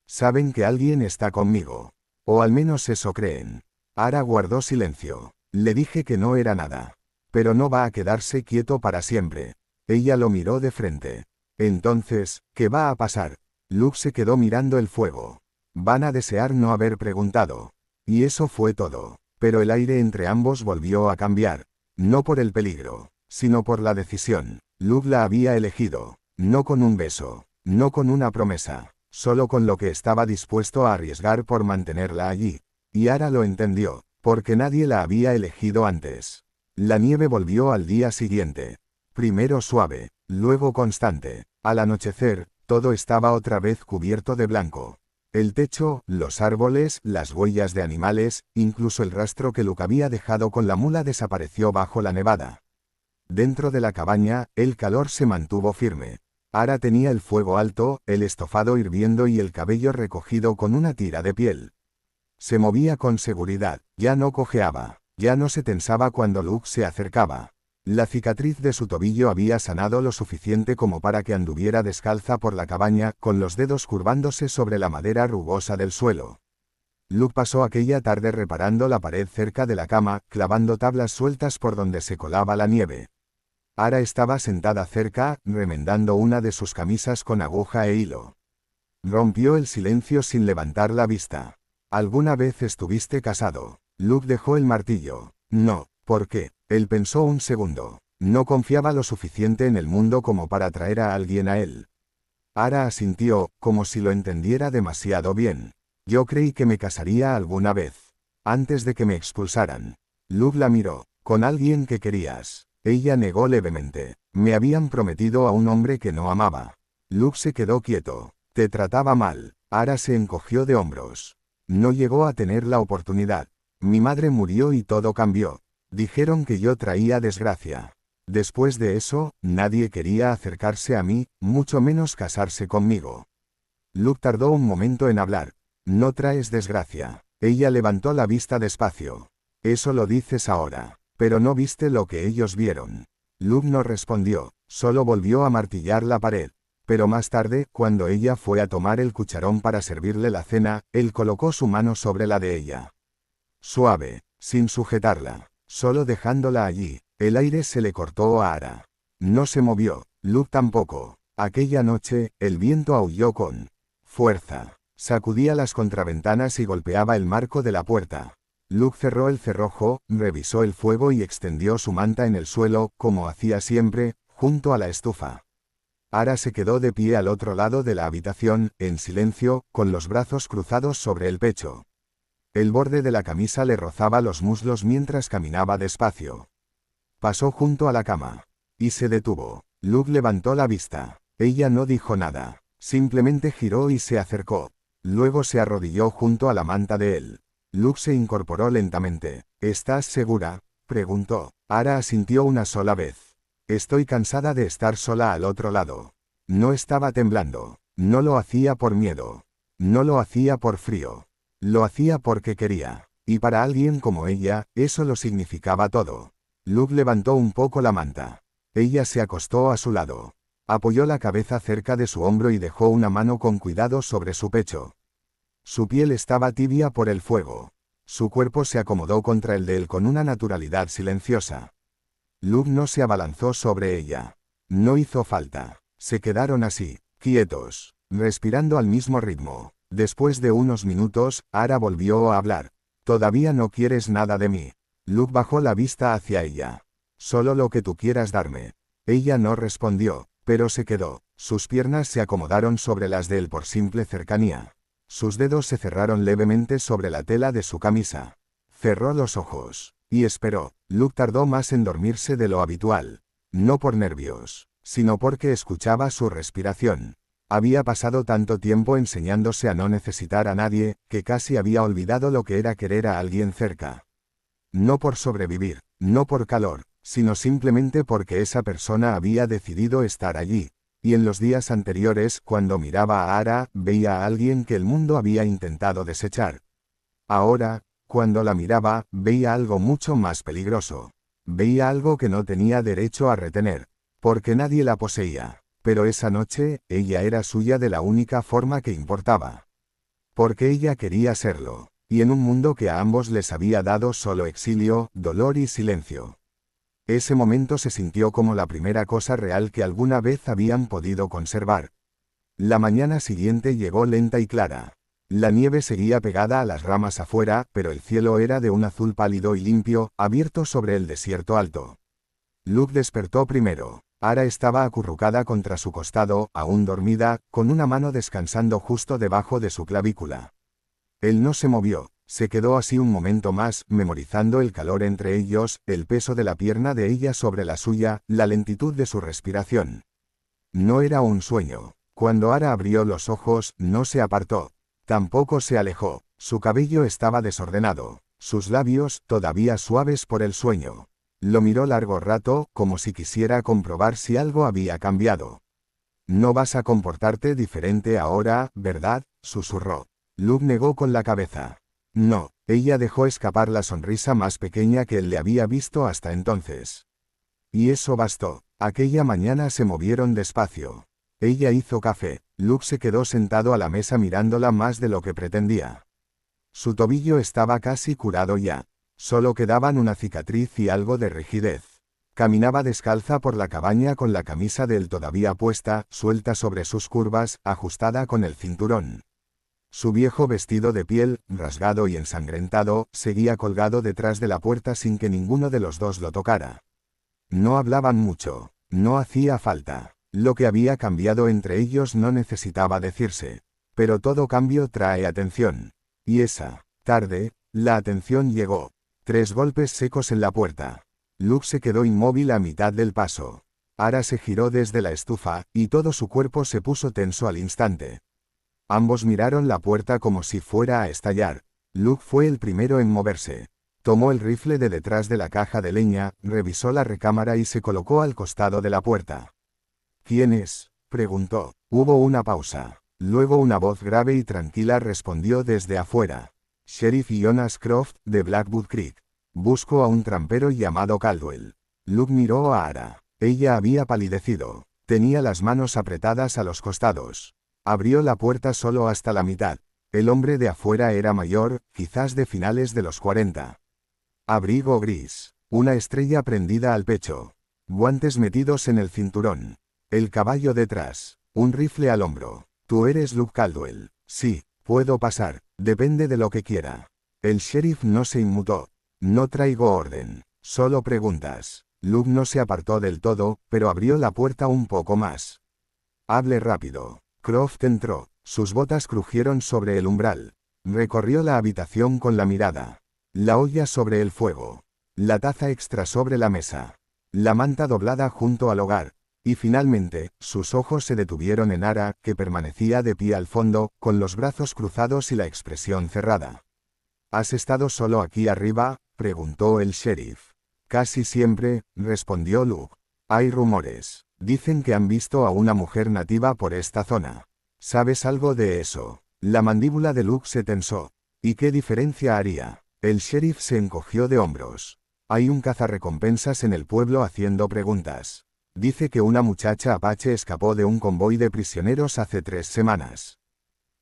Saben que alguien está conmigo. O al menos eso creen. Ara guardó silencio. Le dije que no era nada. Pero no va a quedarse quieto para siempre. Ella lo miró de frente. Entonces, ¿qué va a pasar? Luke se quedó mirando el fuego. Van a desear no haber preguntado. Y eso fue todo. Pero el aire entre ambos volvió a cambiar. No por el peligro, sino por la decisión. Luke la había elegido. No con un beso. No con una promesa. Solo con lo que estaba dispuesto a arriesgar por mantenerla allí. Y Ara lo entendió, porque nadie la había elegido antes. La nieve volvió al día siguiente. Primero suave, luego constante. Al anochecer, Todo estaba otra vez cubierto de blanco. El techo, los árboles, las huellas de animales, incluso el rastro que Luke había dejado con la mula desapareció bajo la nevada. Dentro de la cabaña, el calor se mantuvo firme. Ara tenía el fuego alto, el estofado hirviendo y el cabello recogido con una tira de piel. Se movía con seguridad, ya no cojeaba, ya no se tensaba cuando Luke se acercaba. La cicatriz de su tobillo había sanado lo suficiente como para que anduviera descalza por la cabaña, con los dedos curvándose sobre la madera rugosa del suelo. Luke pasó aquella tarde reparando la pared cerca de la cama, clavando tablas sueltas por donde se colaba la nieve. Ara estaba sentada cerca, remendando una de sus camisas con aguja e hilo. Rompió el silencio sin levantar la vista. ¿Alguna vez estuviste casado? Luke dejó el martillo. No. ¿Por qué? Él pensó un segundo. No confiaba lo suficiente en el mundo como para traer a alguien a él. Ara asintió, como si lo entendiera demasiado bien. Yo creí que me casaría alguna vez. Antes de que me expulsaran. Luke la miró. ¿Con alguien que querías? Ella negó levemente. Me habían prometido a un hombre que no amaba. Luke se quedó quieto. Te trataba mal. Ara se encogió de hombros. No llegó a tener la oportunidad. Mi madre murió y todo cambió. Dijeron que yo traía desgracia. Después de eso, nadie quería acercarse a mí, mucho menos casarse conmigo. Luke tardó un momento en hablar. No traes desgracia. Ella levantó la vista despacio. Eso lo dices ahora. Pero no viste lo que ellos vieron. Luke no respondió, solo volvió a martillar la pared. Pero más tarde, cuando ella fue a tomar el cucharón para servirle la cena, él colocó su mano sobre la de ella. Suave, sin sujetarla. Solo dejándola allí, el aire se le cortó a Ara. No se movió, Luke tampoco. Aquella noche, el viento aulló con fuerza. Sacudía las contraventanas y golpeaba el marco de la puerta. Luke cerró el cerrojo, revisó el fuego y extendió su manta en el suelo, como hacía siempre, junto a la estufa. Ara se quedó de pie al otro lado de la habitación, en silencio, con los brazos cruzados sobre el pecho. El borde de la camisa le rozaba los muslos mientras caminaba despacio. Pasó junto a la cama. Y se detuvo. Luke levantó la vista. Ella no dijo nada. Simplemente giró y se acercó. Luego se arrodilló junto a la manta de él. Luke se incorporó lentamente. ¿Estás segura?, preguntó. Ara asintió una sola vez. Estoy cansada de estar sola al otro lado. No estaba temblando. No lo hacía por miedo. No lo hacía por frío. Lo hacía porque quería. Y para alguien como ella, eso lo significaba todo. Luke levantó un poco la manta. Ella se acostó a su lado. Apoyó la cabeza cerca de su hombro y dejó una mano con cuidado sobre su pecho. Su piel estaba tibia por el fuego. Su cuerpo se acomodó contra el de él con una naturalidad silenciosa. Luke no se abalanzó sobre ella. No hizo falta. Se quedaron así, quietos, respirando al mismo ritmo. Después de unos minutos, Ara volvió a hablar. «¿Todavía no quieres nada de mí?» Luke bajó la vista hacia ella. «Solo lo que tú quieras darme». Ella no respondió, pero se quedó. Sus piernas se acomodaron sobre las de él por simple cercanía. Sus dedos se cerraron levemente sobre la tela de su camisa. Cerró los ojos. Y esperó. Luke tardó más en dormirse de lo habitual. No por nervios, sino porque escuchaba su respiración. Había pasado tanto tiempo enseñándose a no necesitar a nadie, que casi había olvidado lo que era querer a alguien cerca. No por sobrevivir, no por calor, sino simplemente porque esa persona había decidido estar allí. Y en los días anteriores, cuando miraba a Ara, veía a alguien que el mundo había intentado desechar. Ahora, cuando la miraba, veía algo mucho más peligroso. Veía algo que no tenía derecho a retener, porque nadie la poseía. Pero esa noche, ella era suya de la única forma que importaba. Porque ella quería serlo. Y en un mundo que a ambos les había dado solo exilio, dolor y silencio. Ese momento se sintió como la primera cosa real que alguna vez habían podido conservar. La mañana siguiente llegó lenta y clara. La nieve seguía pegada a las ramas afuera, pero el cielo era de un azul pálido y limpio, abierto sobre el desierto alto. Luke despertó primero. Ara estaba acurrucada contra su costado, aún dormida, con una mano descansando justo debajo de su clavícula. Él no se movió, se quedó así un momento más, memorizando el calor entre ellos, el peso de la pierna de ella sobre la suya, la lentitud de su respiración. No era un sueño. Cuando Ara abrió los ojos, no se apartó. Tampoco se alejó. Su cabello estaba desordenado. Sus labios, todavía suaves por el sueño. Lo miró largo rato, como si quisiera comprobar si algo había cambiado. «No vas a comportarte diferente ahora, ¿verdad?», susurró. Luke negó con la cabeza. No. Ella dejó escapar la sonrisa más pequeña que él le había visto hasta entonces. Y eso bastó. Aquella mañana se movieron despacio. Ella hizo café. Luke se quedó sentado a la mesa mirándola más de lo que pretendía. Su tobillo estaba casi curado ya. Solo quedaban una cicatriz y algo de rigidez. Caminaba descalza por la cabaña con la camisa de él todavía puesta, suelta sobre sus curvas, ajustada con el cinturón. Su viejo vestido de piel, rasgado y ensangrentado, seguía colgado detrás de la puerta sin que ninguno de los dos lo tocara. No hablaban mucho. No hacía falta. Lo que había cambiado entre ellos no necesitaba decirse. Pero todo cambio trae atención. Y esa tarde, la atención llegó. 3 golpes secos en la puerta. Luke se quedó inmóvil a mitad del paso. Ara se giró desde la estufa, y todo su cuerpo se puso tenso al instante. Ambos miraron la puerta como si fuera a estallar. Luke fue el primero en moverse. Tomó el rifle de detrás de la caja de leña, revisó la recámara y se colocó al costado de la puerta. «¿Quién es?», preguntó. Hubo una pausa. Luego una voz grave y tranquila respondió desde afuera. «Sheriff Jonas Croft, de Blackwood Creek. Busco a un trampero llamado Caldwell». Luke miró a Ara. Ella había palidecido. Tenía las manos apretadas a los costados. Abrió la puerta solo hasta la mitad. El hombre de afuera era mayor, quizás de finales de los 40. Abrigo gris. Una estrella prendida al pecho. Guantes metidos en el cinturón. El caballo detrás. Un rifle al hombro. «¿Tú eres Luke Caldwell?» «Sí, puedo pasar. Depende de lo que quiera». El sheriff no se inmutó. «No traigo orden. Solo preguntas». Luke no se apartó del todo, pero abrió la puerta un poco más. «Hable rápido». Croft entró. Sus botas crujieron sobre el umbral. Recorrió la habitación con la mirada. La olla sobre el fuego. La taza extra sobre la mesa. La manta doblada junto al hogar. Y finalmente, sus ojos se detuvieron en Ara, que permanecía de pie al fondo, con los brazos cruzados y la expresión cerrada. «¿Has estado solo aquí arriba?», preguntó el sheriff. «Casi siempre», respondió Luke. «Hay rumores. Dicen que han visto a una mujer nativa por esta zona. ¿Sabes algo de eso?». La mandíbula de Luke se tensó. «¿Y qué diferencia haría?». El sheriff se encogió de hombros. «Hay un cazarrecompensas en el pueblo haciendo preguntas. Dice que una muchacha apache escapó de un convoy de prisioneros hace 3 semanas.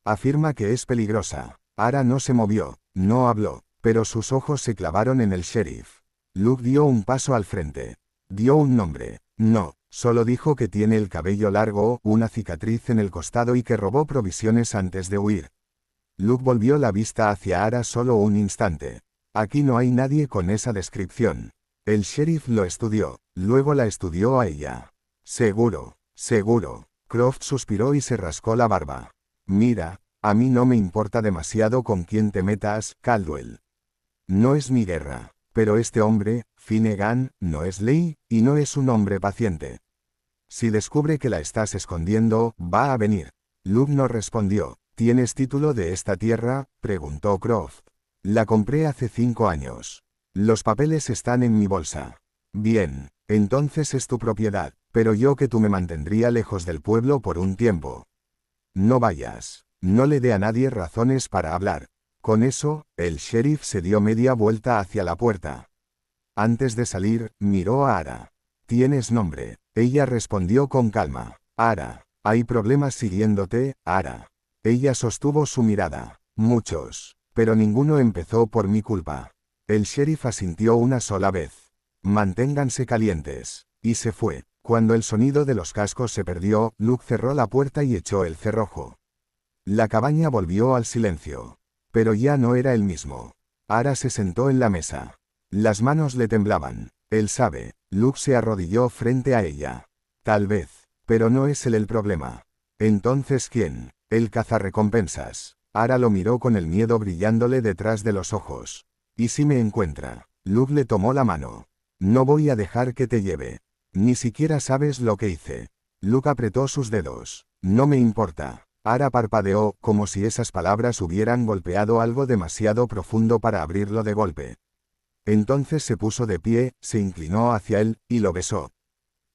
Afirma que es peligrosa». Ara no se movió, no habló, pero sus ojos se clavaron en el sheriff. Luke dio un paso al frente. Dio un nombre. No, solo dijo que tiene el cabello largo, una cicatriz en el costado y que robó provisiones antes de huir. Luke volvió la vista hacia Ara solo un instante. «Aquí no hay nadie con esa descripción». El sheriff lo estudió, luego la estudió a ella. «Seguro, seguro». Croft suspiró y se rascó la barba. «Mira, a mí no me importa demasiado con quién te metas, Caldwell. No es mi guerra. Pero este hombre, Finnegan, no es Lee, y no es un hombre paciente. Si descubre que la estás escondiendo, va a venir». Luke no respondió. «¿Tienes título de esta tierra?», preguntó Croft. «La compré hace 5 años. Los papeles están en mi bolsa». «Bien, entonces es tu propiedad, pero yo que tú me mantendría lejos del pueblo por un tiempo». «No vayas. No le dé a nadie razones para hablar». Con eso, el sheriff se dio media vuelta hacia la puerta. Antes de salir, miró a Ara. «¿Tienes nombre?». Ella respondió con calma. «Ara. ¿Hay problemas siguiéndote, Ara?». Ella sostuvo su mirada. «Muchos. Pero ninguno empezó por mi culpa». El sheriff asintió una sola vez. «Manténganse calientes». Y se fue. Cuando el sonido de los cascos se perdió, Luke cerró la puerta y echó el cerrojo. La cabaña volvió al silencio. Pero ya no era el mismo. Ara se sentó en la mesa. Las manos le temblaban. Él sabe. Luke se arrodilló frente a ella. «Tal vez. Pero no es él el problema». «Entonces ¿quién?». «El cazarrecompensas». Ara lo miró con el miedo brillándole detrás de los ojos. «¿Y si me encuentra?». Luke le tomó la mano. «No voy a dejar que te lleve. Ni siquiera sabes lo que hice». Luke apretó sus dedos. No me importa. Ara parpadeó, como si esas palabras hubieran golpeado algo demasiado profundo para abrirlo de golpe. Entonces se puso de pie, se inclinó hacia él, y lo besó.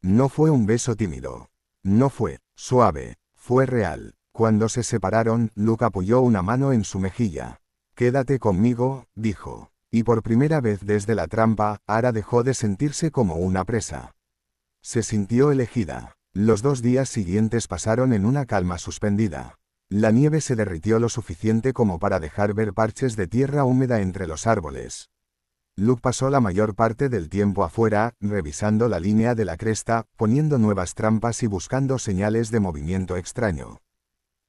No fue un beso tímido. No fue suave, fue real. Cuando se separaron, Luke apoyó una mano en su mejilla. «Quédate conmigo», dijo. Y por primera vez desde la trampa, Ara dejó de sentirse como una presa. Se sintió elegida. Los 2 días siguientes pasaron en una calma suspendida. La nieve se derritió lo suficiente como para dejar ver parches de tierra húmeda entre los árboles. Luke pasó la mayor parte del tiempo afuera, revisando la línea de la cresta, poniendo nuevas trampas y buscando señales de movimiento extraño.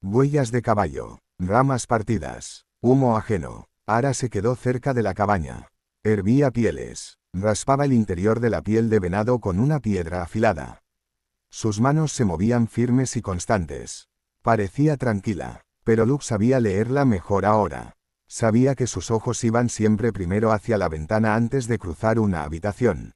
Huellas de caballo, ramas partidas, humo ajeno. Ara se quedó cerca de la cabaña. Hervía pieles. Raspaba el interior de la piel de venado con una piedra afilada. Sus manos se movían firmes y constantes. Parecía tranquila, pero Luke sabía leerla mejor ahora. Sabía que sus ojos iban siempre primero hacia la ventana antes de cruzar una habitación.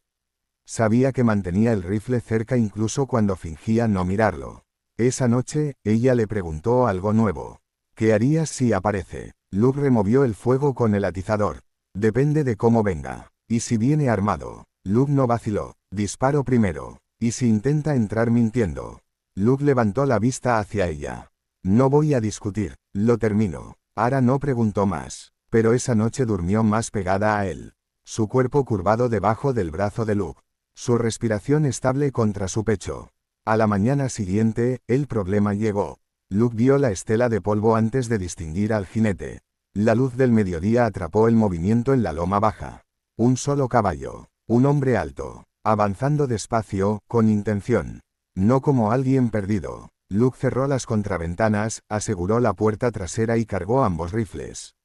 Sabía que mantenía el rifle cerca incluso cuando fingía no mirarlo. Esa noche, ella le preguntó algo nuevo. ¿Qué harías si aparece? Luke removió el fuego con el atizador. Depende de cómo venga. ¿Y si viene armado? Luke no vaciló. Disparo primero. ¿Y si intenta entrar mintiendo? Luke levantó la vista hacia ella. No voy a discutir, lo termino. Ara no preguntó más, pero esa noche durmió más pegada a él. Su cuerpo curvado debajo del brazo de Luke. Su respiración estable contra su pecho. A la mañana siguiente, el problema llegó. Luke vio la estela de polvo antes de distinguir al jinete. La luz del mediodía atrapó el movimiento en la loma baja. Un solo caballo. Un hombre alto. Avanzando despacio, con intención. No como alguien perdido. Luke cerró las contraventanas, aseguró la puerta trasera y cargó ambos rifles.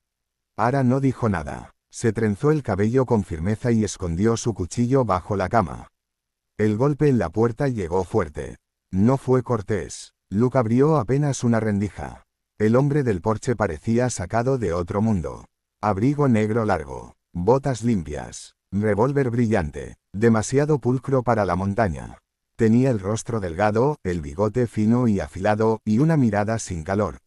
Ara no dijo nada. Se trenzó el cabello con firmeza y escondió su cuchillo bajo la cama. El golpe en la puerta llegó fuerte. No fue cortés. Luke abrió apenas una rendija. El hombre del porche parecía sacado de otro mundo. Abrigo negro largo. Botas limpias. Revólver brillante. Demasiado pulcro para la montaña. Tenía el rostro delgado, el bigote fino y afilado, y una mirada sin calor.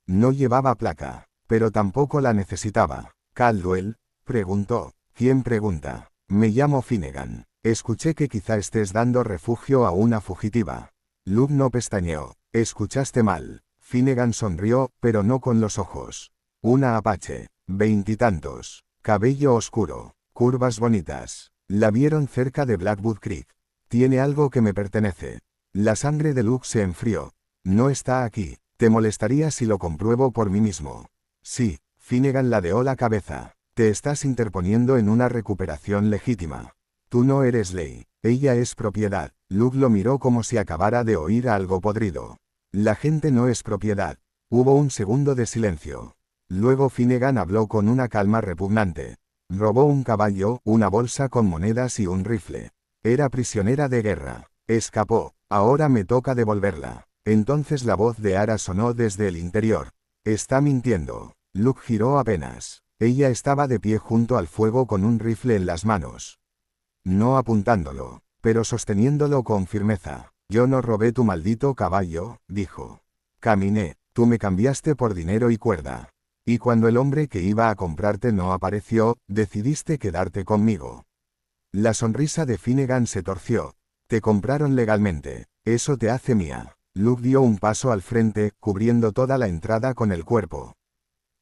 No llevaba placa, pero tampoco la necesitaba. «¿Caldwell?», preguntó. «¿Quién pregunta?» «Me llamo Finnegan. Escuché que quizá estés dando refugio a una fugitiva». Luke no pestañeó. «Escuchaste mal». Finnegan sonrió, pero no con los ojos. «Una apache. 20 y tantos. Cabello oscuro. Curvas bonitas. La vieron cerca de Blackwood Creek. Tiene algo que me pertenece». La sangre de Luke se enfrió. «No está aquí. ¿Te molestaría si lo compruebo por mí mismo?» «Sí». Finnegan ladeó la cabeza. «Te estás interponiendo en una recuperación legítima. Tú no eres ley. Ella es propiedad». Luke lo miró como si acabara de oír algo podrido. «La gente no es propiedad». Hubo un segundo de silencio. Luego Finnegan habló con una calma repugnante. «Robó un caballo, una bolsa con monedas y un rifle. Era prisionera de guerra. Escapó. Ahora me toca devolverla». Entonces la voz de Ara sonó desde el interior. «Está mintiendo». Luke giró apenas. Ella estaba de pie junto al fuego con un rifle en las manos. No apuntándolo, pero sosteniéndolo con firmeza. «Yo no robé tu maldito caballo», dijo. «Caminé. Tú me cambiaste por dinero y cuerda. Y cuando el hombre que iba a comprarte no apareció, decidiste quedarte conmigo». La sonrisa de Finnegan se torció. «Te compraron legalmente. Eso te hace mía». Luke dio un paso al frente, cubriendo toda la entrada con el cuerpo.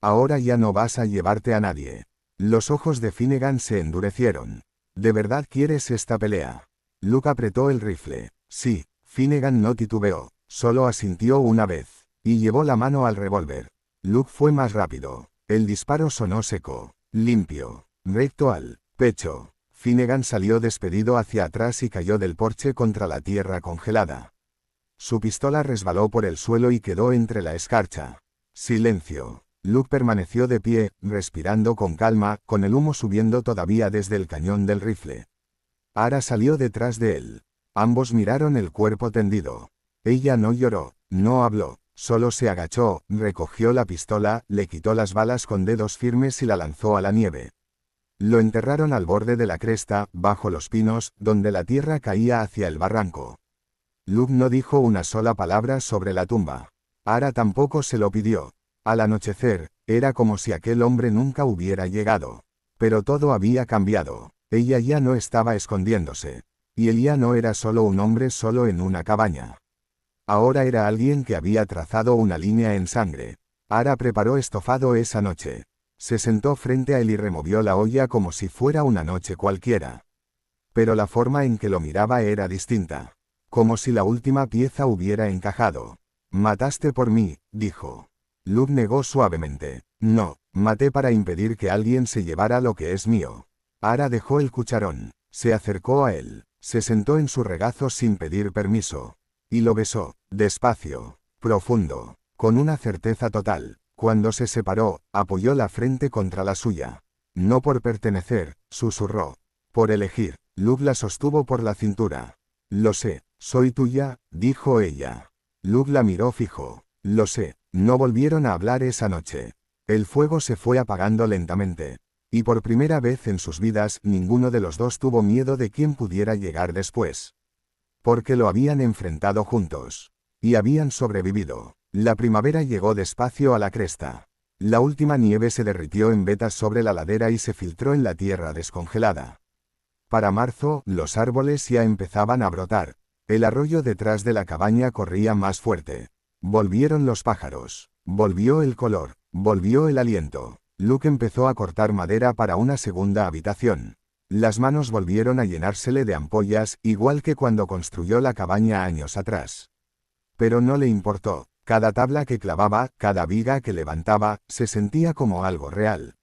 «Ahora ya no vas a llevarte a nadie». Los ojos de Finnegan se endurecieron. «¿De verdad quieres esta pelea?» Luke apretó el rifle. «Sí». Finnegan no titubeó. Solo asintió una vez. Y llevó la mano al revólver. Luke fue más rápido. El disparo sonó seco. Limpio. Recto al pecho. Finnegan salió despedido hacia atrás y cayó del porche contra la tierra congelada. Su pistola resbaló por el suelo y quedó entre la escarcha. Silencio. Luke permaneció de pie, respirando con calma, con el humo subiendo todavía desde el cañón del rifle. Ara salió detrás de él. Ambos miraron el cuerpo tendido. Ella no lloró, no habló, solo se agachó, recogió la pistola, le quitó las balas con dedos firmes y la lanzó a la nieve. Lo enterraron al borde de la cresta, bajo los pinos, donde la tierra caía hacia el barranco. Luke no dijo una sola palabra sobre la tumba. Ara tampoco se lo pidió. Al anochecer, era como si aquel hombre nunca hubiera llegado. Pero todo había cambiado. Ella ya no estaba escondiéndose. Y él ya no era solo un hombre solo en una cabaña. Ahora era alguien que había trazado una línea en sangre. Ara preparó estofado esa noche. Se sentó frente a él y removió la olla como si fuera una noche cualquiera. Pero la forma en que lo miraba era distinta. Como si la última pieza hubiera encajado. «Mataste por mí», dijo. Luke negó suavemente. «No, maté para impedir que alguien se llevara lo que es mío». Ara dejó el cucharón. Se acercó a él. Se sentó en su regazo sin pedir permiso. Y lo besó, despacio, profundo, con una certeza total. Cuando se separó, apoyó la frente contra la suya. «No por pertenecer», susurró. «Por elegir». Luke la sostuvo por la cintura. «Lo sé, soy tuya», dijo ella. Luke la miró fijo. «Lo sé». No volvieron a hablar esa noche. El fuego se fue apagando lentamente. Y por primera vez en sus vidas, ninguno de los dos tuvo miedo de quién pudiera llegar después. Porque lo habían enfrentado juntos. Y habían sobrevivido. La primavera llegó despacio a la cresta. La última nieve se derritió en vetas sobre la ladera y se filtró en la tierra descongelada. Para marzo, los árboles ya empezaban a brotar. El arroyo detrás de la cabaña corría más fuerte. Volvieron los pájaros. Volvió el color. Volvió el aliento. Luke empezó a cortar madera para una segunda habitación. Las manos volvieron a llenársele de ampollas, igual que cuando construyó la cabaña años atrás. Pero no le importó. Cada tabla que clavaba, cada viga que levantaba, se sentía como algo real.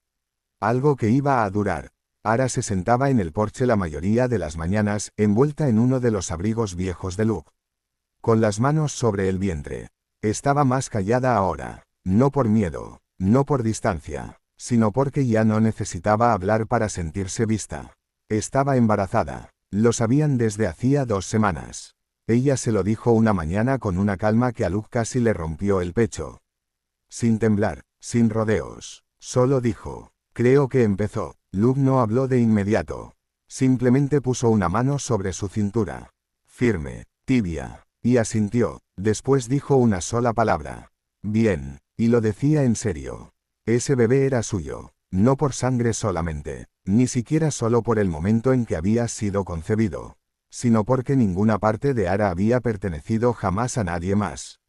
Algo que iba a durar. Ara se sentaba en el porche la mayoría de las mañanas, envuelta en uno de los abrigos viejos de Luke. Con las manos sobre el vientre. Estaba más callada ahora. No por miedo, no por distancia, sino porque ya no necesitaba hablar para sentirse vista. Estaba embarazada. Lo sabían desde hacía 2 semanas. Ella se lo dijo una mañana con una calma que a Luke casi le rompió el pecho. Sin temblar, sin rodeos. Solo dijo. Creo que empezó. Luke no habló de inmediato. Simplemente puso una mano sobre su cintura. Firme, tibia. Y asintió. Después dijo una sola palabra. Bien. Y lo decía en serio. Ese bebé era suyo. No por sangre solamente. Ni siquiera solo por el momento en que había sido concebido. Sino porque ninguna parte de Ara había pertenecido jamás a nadie más.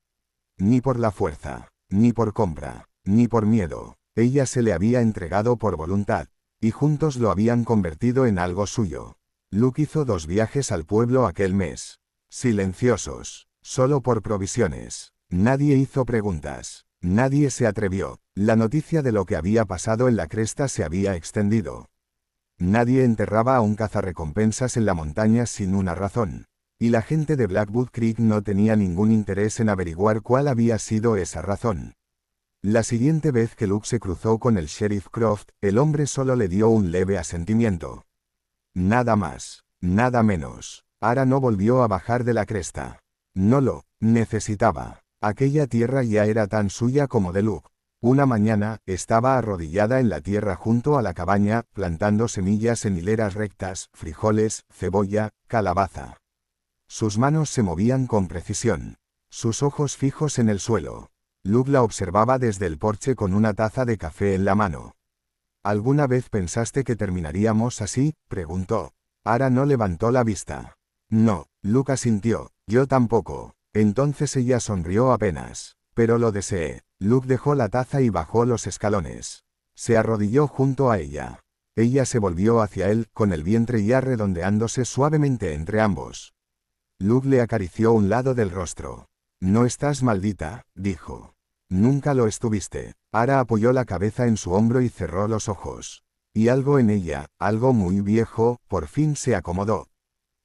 Ni por la fuerza. Ni por compra. Ni por miedo. Ella se le había entregado por voluntad. Y juntos lo habían convertido en algo suyo. Luke hizo 2 viajes al pueblo aquel mes. Silenciosos. Solo por provisiones. Nadie hizo preguntas. Nadie se atrevió. La noticia de lo que había pasado en la cresta se había extendido. Nadie enterraba a un cazarrecompensas en la montaña sin una razón. Y la gente de Blackwood Creek no tenía ningún interés en averiguar cuál había sido esa razón. La siguiente vez que Luke se cruzó con el sheriff Croft, el hombre solo le dio un leve asentimiento. Nada más, nada menos. Ara no volvió a bajar de la cresta. No lo necesitaba. Aquella tierra ya era tan suya como de Luke. Una mañana, estaba arrodillada en la tierra junto a la cabaña, plantando semillas en hileras rectas, frijoles, cebolla, calabaza. Sus manos se movían con precisión. Sus ojos fijos en el suelo. Luke la observaba desde el porche con una taza de café en la mano. ¿Alguna vez pensaste que terminaríamos así?, preguntó. Ara no levantó la vista. No, Luke asintió. Yo tampoco. Entonces ella sonrió apenas. Pero lo deseé. Luke dejó la taza y bajó los escalones. Se arrodilló junto a ella. Ella se volvió hacia él, con el vientre ya redondeándose suavemente entre ambos. Luke le acarició un lado del rostro. No estás maldita, dijo. Nunca lo estuviste. Ara apoyó la cabeza en su hombro y cerró los ojos. Y algo en ella, algo muy viejo, por fin se acomodó.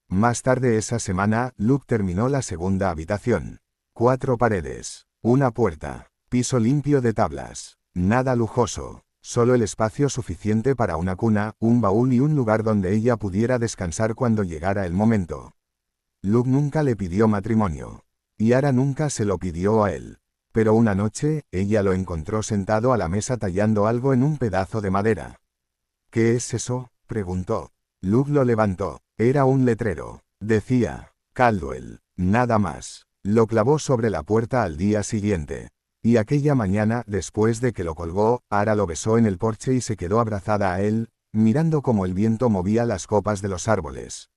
Más tarde esa semana, Luke terminó la segunda habitación. 4 paredes. Una puerta. Piso limpio de tablas. Nada lujoso. Solo el espacio suficiente para una cuna, un baúl y un lugar donde ella pudiera descansar cuando llegara el momento. Luke nunca le pidió matrimonio. Y Ara nunca se lo pidió a él. Pero una noche, ella lo encontró sentado a la mesa tallando algo en un pedazo de madera. ¿Qué es eso?, preguntó. Luke lo levantó. Era un letrero. Decía, Caldwell. Nada más. Lo clavó sobre la puerta al día siguiente. Y aquella mañana, después de que lo colgó, Ara lo besó en el porche y se quedó abrazada a él, mirando cómo el viento movía las copas de los árboles.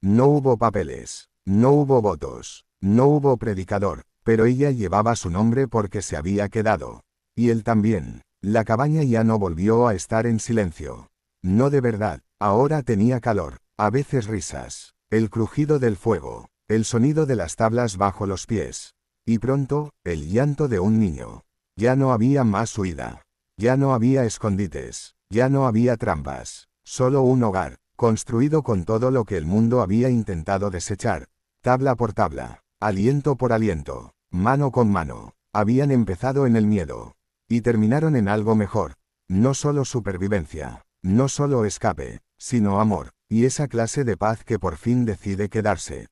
No hubo papeles, no hubo votos, no hubo predicador, pero ella llevaba su nombre porque se había quedado. Y él también. La cabaña ya no volvió a estar en silencio. No de verdad, ahora tenía calor, a veces risas, el crujido del fuego, el sonido de las tablas bajo los pies. Y pronto, el llanto de un niño. Ya no había más huida. Ya no había escondites. Ya no había trampas. Solo un hogar, construido con todo lo que el mundo había intentado desechar. Tabla por tabla, aliento por aliento, mano con mano. Habían empezado en el miedo. Y terminaron en algo mejor. No solo supervivencia. No solo escape, sino amor. Y esa clase de paz que por fin decide quedarse.